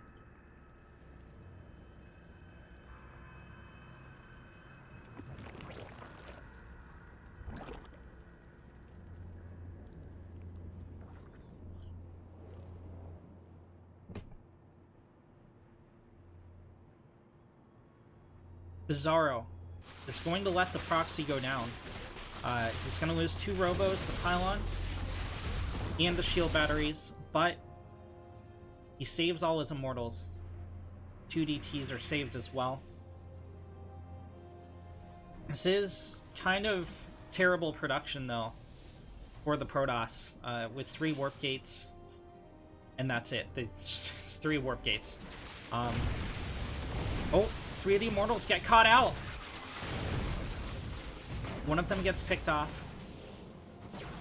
Bizarro is going to let the proxy go down. He's going to lose 2 robos, the pylon, and the shield batteries, but he saves all his immortals. 2 DTs are saved as well. This is kind of terrible production, though, for the Protoss, with 3 warp gates, and that's it. It's 3 warp gates. Oh, 3 of the Immortals get caught out. One of them gets picked off.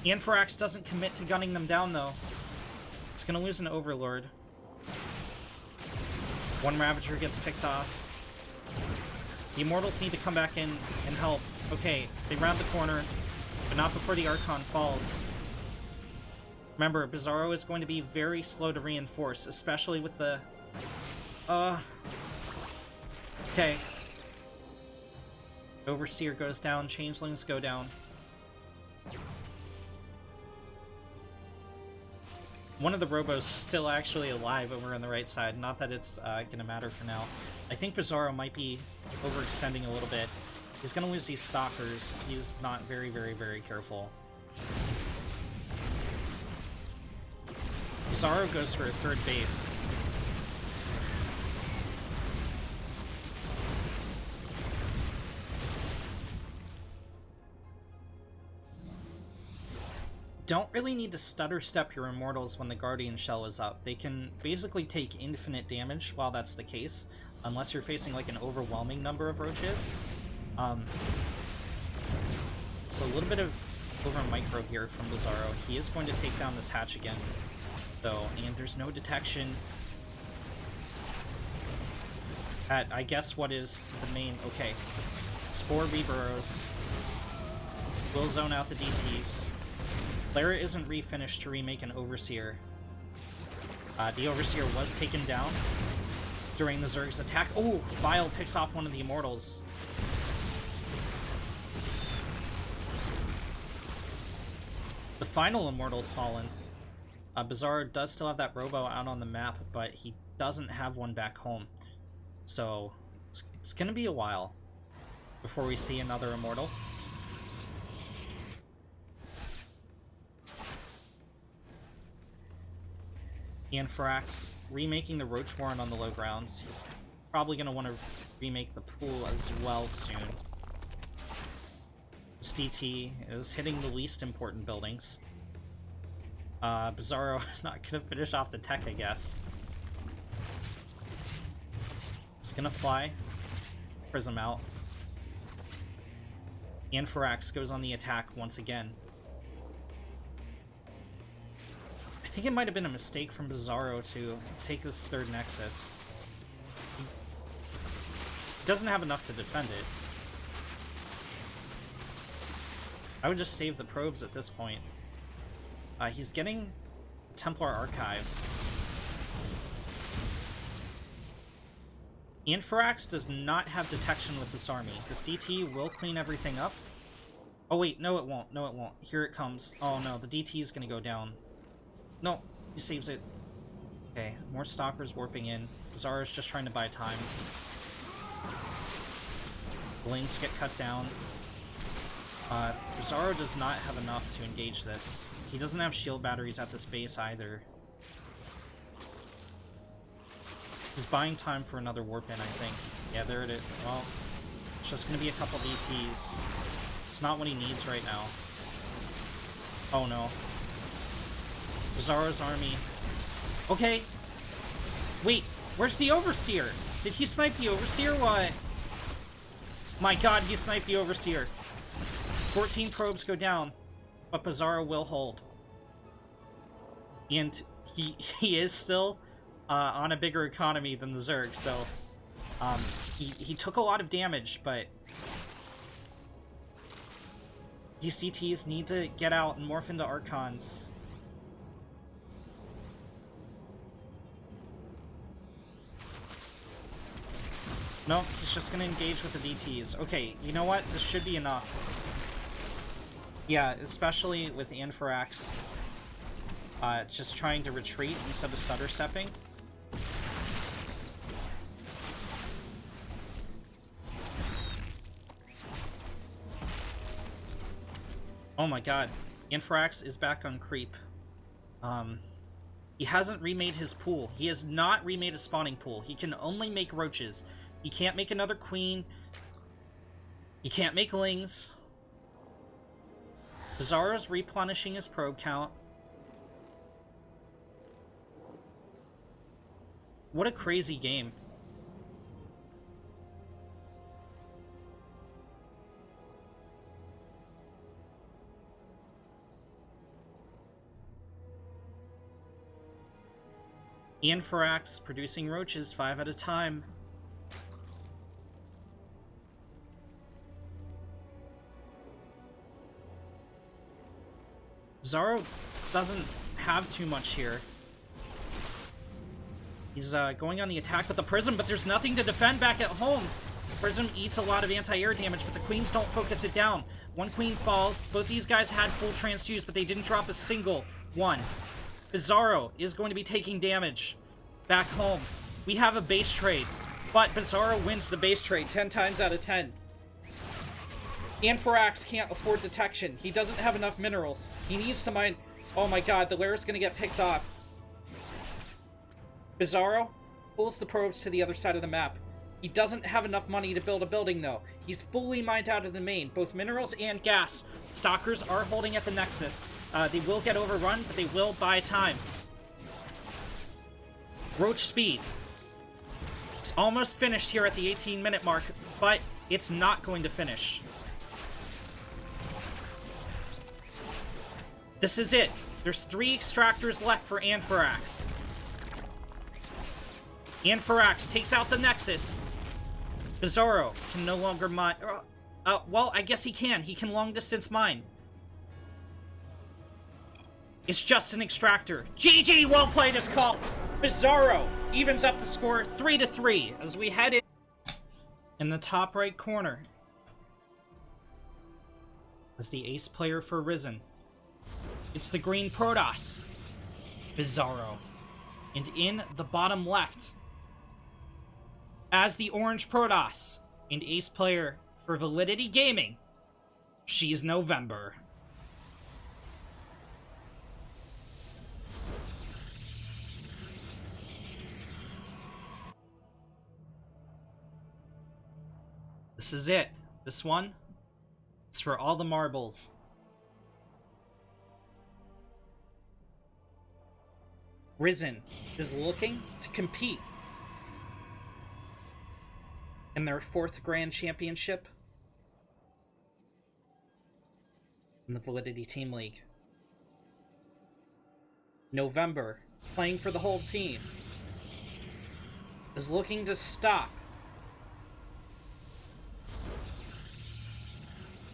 Anthrax doesn't commit to gunning them down, though. It's gonna lose an Overlord. 1 Ravager gets picked off. The Immortals need to come back in and help. Okay, they round the corner, but not before the Archon falls. Remember, Bizarro is going to be very slow to reinforce, especially with the... Okay. Overseer goes down, Changelings go down. One of the Robos still actually alive over on the right side. Not that it's gonna matter for now. I think Bizarro might be overextending a little bit. He's gonna lose these Stalkers if he's not very, very, very careful. Bizarro goes for a 3rd base. Don't really need to stutter step your Immortals when the Guardian Shell is up. They can basically take infinite damage while that's the case, unless you're facing like an overwhelming number of Roaches. So a little bit of over micro here from Bizarro. He is going to take down this hatch again, though, and there's no detection at, I guess, what is the main... Okay. Spore Reburrows. Will zone out the DTs. Lara isn't refinished to remake an Overseer. The Overseer was taken down during the Zerg's attack. Oh! Vile picks off one of the Immortals. The final Immortal's fallen. Bizarro does still have that Robo out on the map, but he doesn't have one back home. So, it's gonna be a while before we see another Immortal. Anthrax remaking the Roach Warren on the low grounds. He's probably going to want to remake the pool as well soon. DT is hitting the least important buildings. Bizarro is not gonna finish off the tech, I guess. It's gonna fly. Prism out. Anthrax goes on the attack once again. I think it might have been a mistake from Bizarro to take this third Nexus. He doesn't have enough to defend it. I would just save the probes at this point. He's getting Templar Archives. Anthrax does not have detection with this army. This DT will clean everything up. Oh wait, no it won't. No it won't. Here it comes. Oh no, the DT is gonna go down. No, he saves it. Okay, more Stalkers warping in. Bizarro's just trying to buy time. The lanes get cut down. Bizarro does not have enough to engage this. He doesn't have shield batteries at this base either. He's buying time for another warp in, I think. Yeah, there it is. Well, it's just gonna be a couple DTs. It's not what he needs right now. Oh no. Bizarro's army. Okay. Wait, where's the Overseer? Did he snipe the Overseer? What? My god, he sniped the Overseer. 14 probes go down, but Bizarro will hold. And he is still on a bigger economy than the Zerg, so he took a lot of damage, but these DTs need to get out and morph into Archons. No, he's just gonna engage with the DTs. Okay, you know what? This should be enough. Yeah, especially with Anthrax just trying to retreat instead of Sutter stepping. Oh my god. Anthrax is back on creep. He hasn't remade his pool. He has not remade a spawning pool. He can only make roaches. He can't make another queen. He can't make lings. Bizarro's replenishing his probe count. What a crazy game. Anthrax producing roaches 5 at a time. Bizarro doesn't have too much here. He's going on the attack with the Prism, but there's nothing to defend back at home. Prism eats a lot of anti-air damage, but the Queens don't focus it down. One Queen falls. Both these guys had full transfuse, but they didn't drop a single one. Bizarro is going to be taking damage back home. We have a base trade, but Bizarro wins the base trade 10 times out of 10. Anthrax can't afford detection. He doesn't have enough minerals. He needs to mine... Oh my god, the Lair's gonna get picked off. Bizarro pulls the probes to the other side of the map. He doesn't have enough money to build a building, though. He's fully mined out of the main, both minerals and gas. Stalkers are holding at the Nexus. They will get overrun, but they will buy time. Roach speed. It's almost finished here at the 18-minute mark, but it's not going to finish. This is it. There's 3 extractors left for Anthrax. Anthrax takes out the Nexus. Bizarro can no longer mine... well, I guess he can. He can long-distance mine. It's just an extractor. GG! Well played as called. Bizarro evens up the score 3-3 as we head in the top right corner. As the ace player for Ris3n. It's the green Protoss, Bizarro. And in the bottom left, as the orange Protoss and ace player for Validity Gaming, she's November. This is it. This one, It's for all the marbles. Ris3n is looking to compete in their 4th Grand Championship in the Validity Team League. November, playing for the whole team, is looking to stop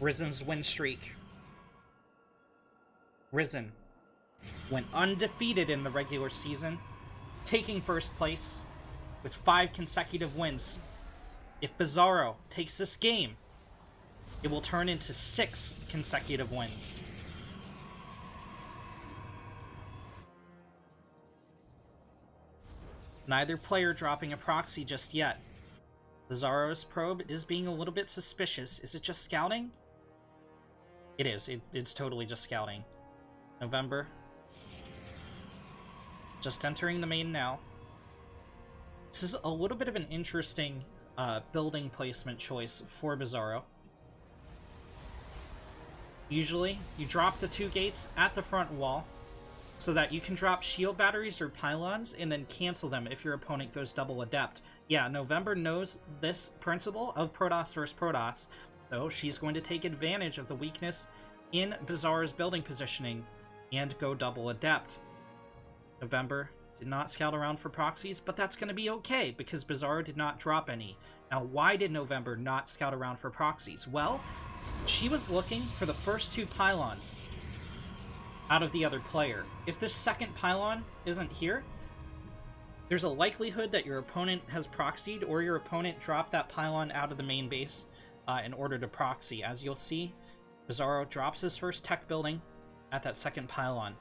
Ris3n's win streak. Ris3n went undefeated in the regular season, taking first place with 5 consecutive wins. If Bizarro takes this game, it will turn into 6 consecutive wins. Neither player dropping a proxy just yet. Bizarro's probe is being a little bit suspicious. Is it just scouting? It is. It's totally just scouting. November. Just entering the main now. This is a little bit of an interesting building placement choice for Bizarro. Usually, you drop the 2 gates at the front wall so that you can drop shield batteries or pylons and then cancel them if your opponent goes double adept. Yeah, November knows this principle of Protoss versus Protoss, so she's going to take advantage of the weakness in Bizarro's building positioning and go double adept. November did not scout around for proxies, but that's going to be okay because Bizarro did not drop any. Now, why did November not scout around for proxies? Well, she was looking for the first 2 pylons out of the other player. If this second pylon isn't here, there's a likelihood that your opponent has proxied or your opponent dropped that pylon out of the main base in order to proxy. As you'll see, Bizarro drops his first tech building at that second pylon.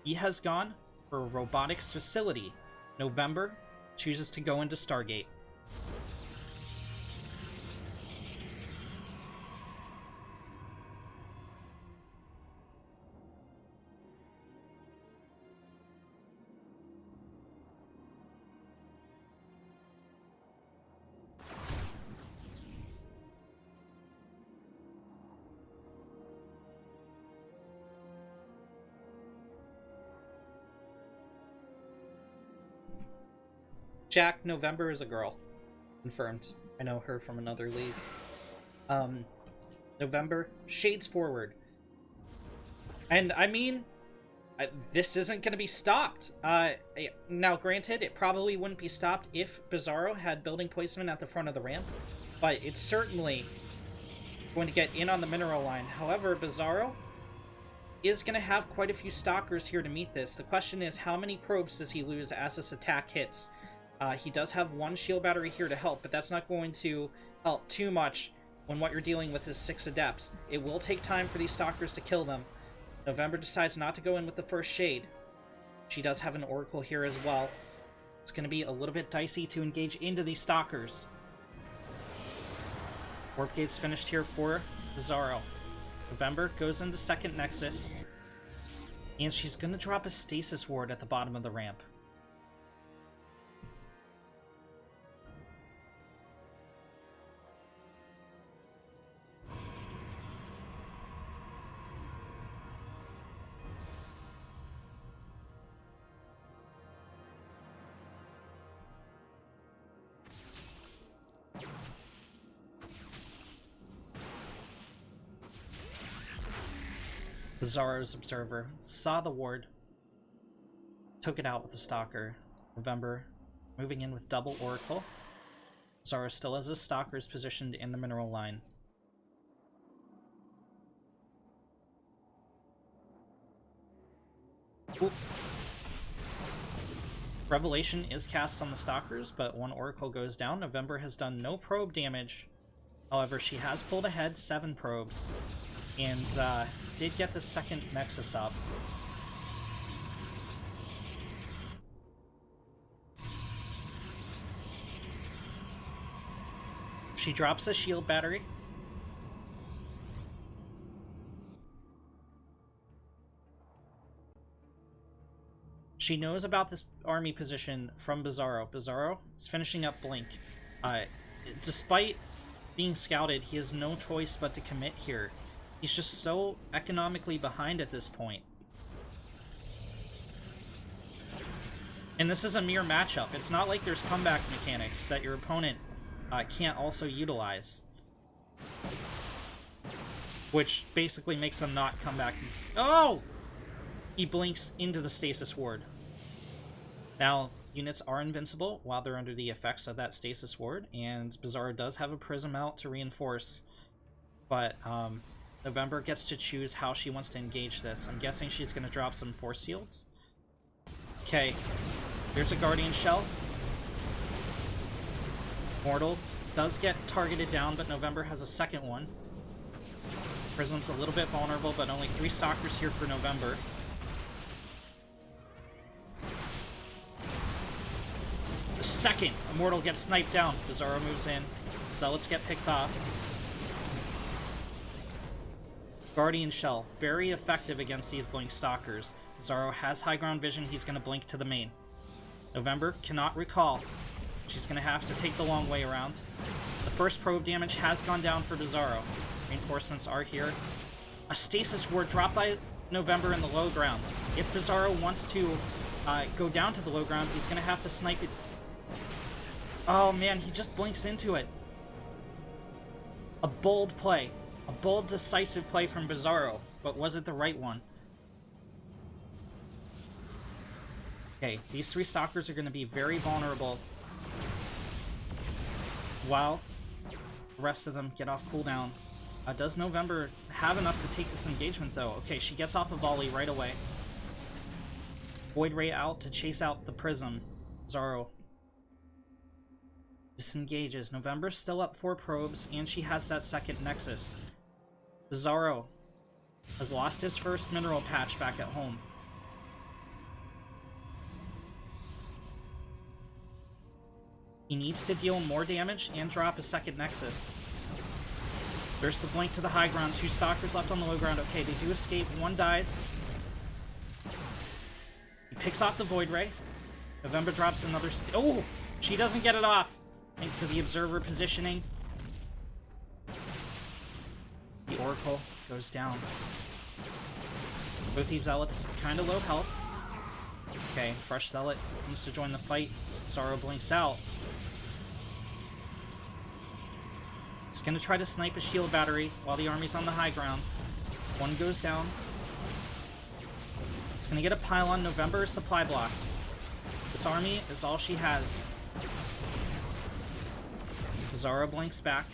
He has gone for a robotics facility. November chooses to go into Stargate. Jack, November is a girl. Confirmed. I know her from another league. November, shades forward. And I mean, this isn't going to be stopped. Now, granted, it probably wouldn't be stopped if Bizarro had building placement at the front of the ramp, but it's certainly going to get in on the mineral line. However, Bizarro is going to have quite a few stalkers here to meet this. The question is, how many probes does he lose as this attack hits? He does have 1 shield battery here to help, but that's not going to help too much when what you're dealing with is 6 adepts. It will take time for these stalkers to kill them. November decides not to go in with the first shade. She does have an oracle here as well. It's going to be a little bit dicey to engage into these stalkers. Warp gate's finished here for Bizarro. November goes into second nexus, and she's going to drop a stasis ward at the bottom of the ramp. Bizarro's observer saw the ward, took it out with the stalker. November moving in with double oracle. Bizarro still has his stalkers positioned in the mineral line. Ooh. Revelation is cast on the stalkers, but 1 oracle goes down. November has done no probe damage. However, she has pulled ahead 7 probes. And did get the second nexus up. She drops a shield battery. She knows about this army position from Bizarro. Bizarro is finishing up Blink. Despite being scouted, he has no choice but to commit here. He's just so economically behind at this point. And this is a mere matchup. It's not like there's comeback mechanics that your opponent can't also utilize. Which basically makes them not come back. Oh! He blinks into the stasis ward. Now, units are invincible while they're under the effects of that stasis ward, and Bizarro does have a prism out to reinforce. But, November gets to choose how she wants to engage this. I'm guessing she's going to drop some force fields. Okay, there's a Guardian Shell. Mortal does get targeted down, but November has a second one. Prism's a little bit vulnerable, but only 3 Stalkers here for November. The second Immortal gets sniped down. Bizarro moves in. Zealots get picked off. Guardian Shell, very effective against these Blink Stalkers. Bizarro has high ground vision, he's going to blink to the main. November cannot recall. She's going to have to take the long way around. The first probe damage has gone down for Bizarro. Reinforcements are here. A stasis ward dropped by November in the low ground. If Bizarro wants to go down to the low ground, he's going to have to snipe it. Oh man, he just blinks into it. A bold play. A bold, decisive play from Bizarro, but was it the right one? Okay, these 3 Stalkers are going to be very vulnerable while the rest of them get off cooldown. Does November have enough to take this engagement, though? Okay, she gets off a volley right away. Void Ray out to chase out the Prism. Bizarro disengages. November's still up 4 probes, and she has that second Nexus. Bizarro has lost his first mineral patch back at home. He needs to deal more damage and drop a second Nexus. There's the blink to the high ground. 2 Stalkers left on the low ground. Okay, they do escape. 1 dies. He picks off the Void Ray. November drops another oh! She doesn't get it off, thanks to the Observer positioning. The Oracle goes down. Both these Zealots kind of low health. Okay, fresh Zealot comes to join the fight. Bizarro blinks out. He's going to try to snipe a shield battery while the army's on the high grounds. 1 goes down. It's going to get a pylon. November is supply blocked. This army is all she has. Bizarro blinks back.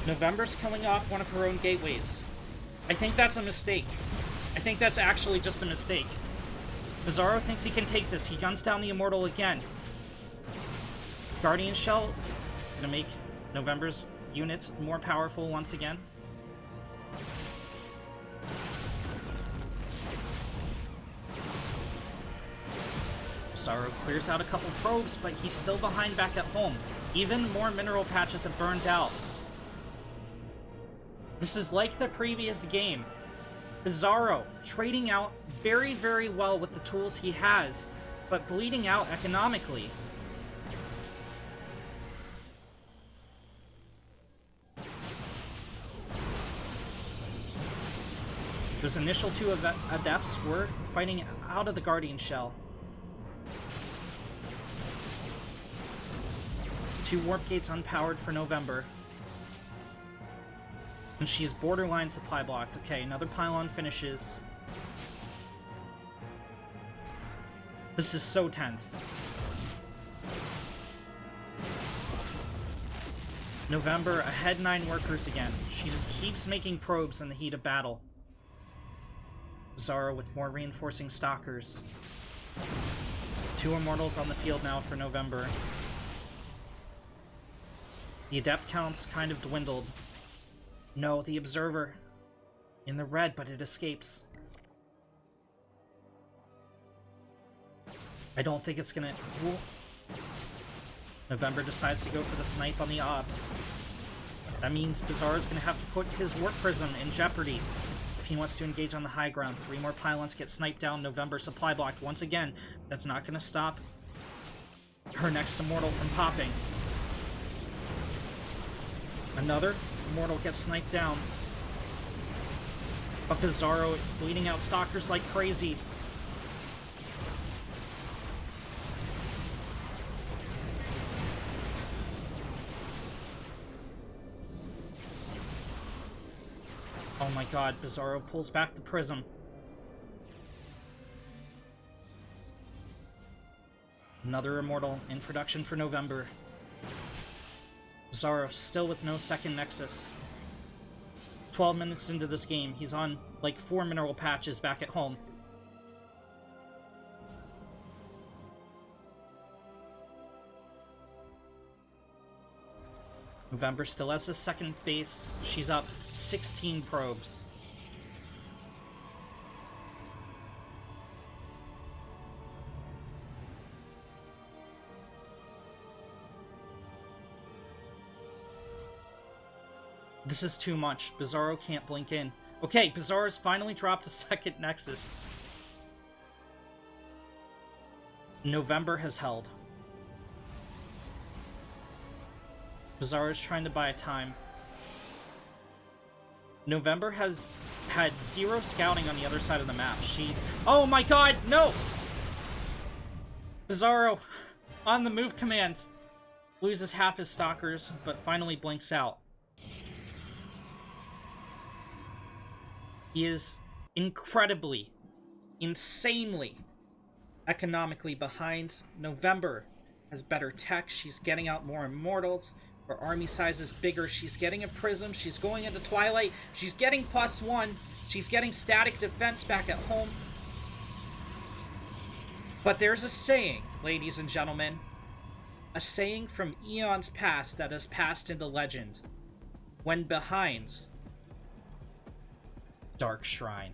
November's killing off one of her own gateways. I think that's a mistake. I think that's actually just a mistake. Bizarro thinks he can take this. He guns down the Immortal again. Guardian Shell gonna make November's units more powerful once again. Bizarro clears out a couple probes, but he's still behind back at home. Even more mineral patches have burned out. This is like the previous game. Bizarro trading out very, very well with the tools he has, but bleeding out economically. Those initial 2 Adepts were fighting out of the Guardian Shell. 2 Warp Gates unpowered for November. And she's borderline supply blocked. Okay, another pylon finishes. This is so tense. November ahead 9 workers again. She just keeps making probes in the heat of battle. Bizarro with more reinforcing Stalkers. 2 Immortals on the field now for November. The Adept counts kind of dwindled. No, the Observer. In the red, but it escapes. I don't think it's gonna... Ooh. November decides to go for the snipe on the Obs. That means Bizarro's gonna have to put his Warp Prism in jeopardy if he wants to engage on the high ground. 3 more pylons get sniped down. November supply blocked once again. That's not gonna stop her next immortal from popping. Another immortal gets sniped down. But Bizarro is bleeding out stalkers like crazy. Oh my god, Bizarro pulls back the prism. Another immortal in production for November. Bizarro still with no second Nexus. 12 minutes into this game, he's on like 4 mineral patches back at home. November still has his second base. She's up 16 probes. This is too much. Bizarro can't blink in. Okay, Bizarro's finally dropped a second Nexus. November has held. Bizarro's trying to buy time. November has had 0 scouting on the other side of the map. Oh my god, no! Bizarro, on the move commands, loses half his stalkers, but finally blinks out. He is incredibly, insanely, economically behind. November has better tech. She's getting out more immortals. Her army size is bigger. She's getting a prism. She's going into Twilight. She's getting +1. She's getting static defense back at home. But there's a saying, ladies and gentlemen. A saying from eons past that has passed into legend. When behind, dark shrine.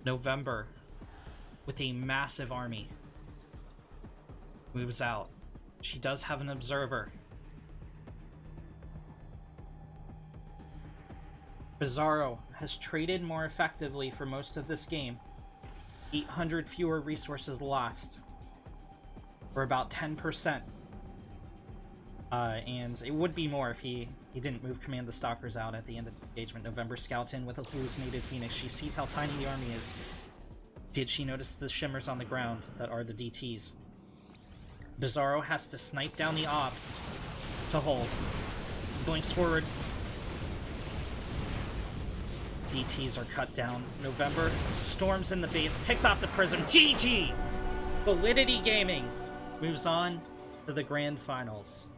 November, with a massive army, moves out. She does have an observer. Bizarro has traded more effectively for most of this game. 800 fewer resources lost, for about 10%. And it would be more if he didn't move Command the Stalkers out at the end of the engagement. November scouts in with a hallucinated Phoenix. She sees how tiny the army is. Did she notice the shimmers on the ground that are the DTs? Bizarro has to snipe down the ops to hold. Blinks forward. DTs are cut down. November storms in the base, picks off the prism. GG! Validity Gaming moves on to the grand finals.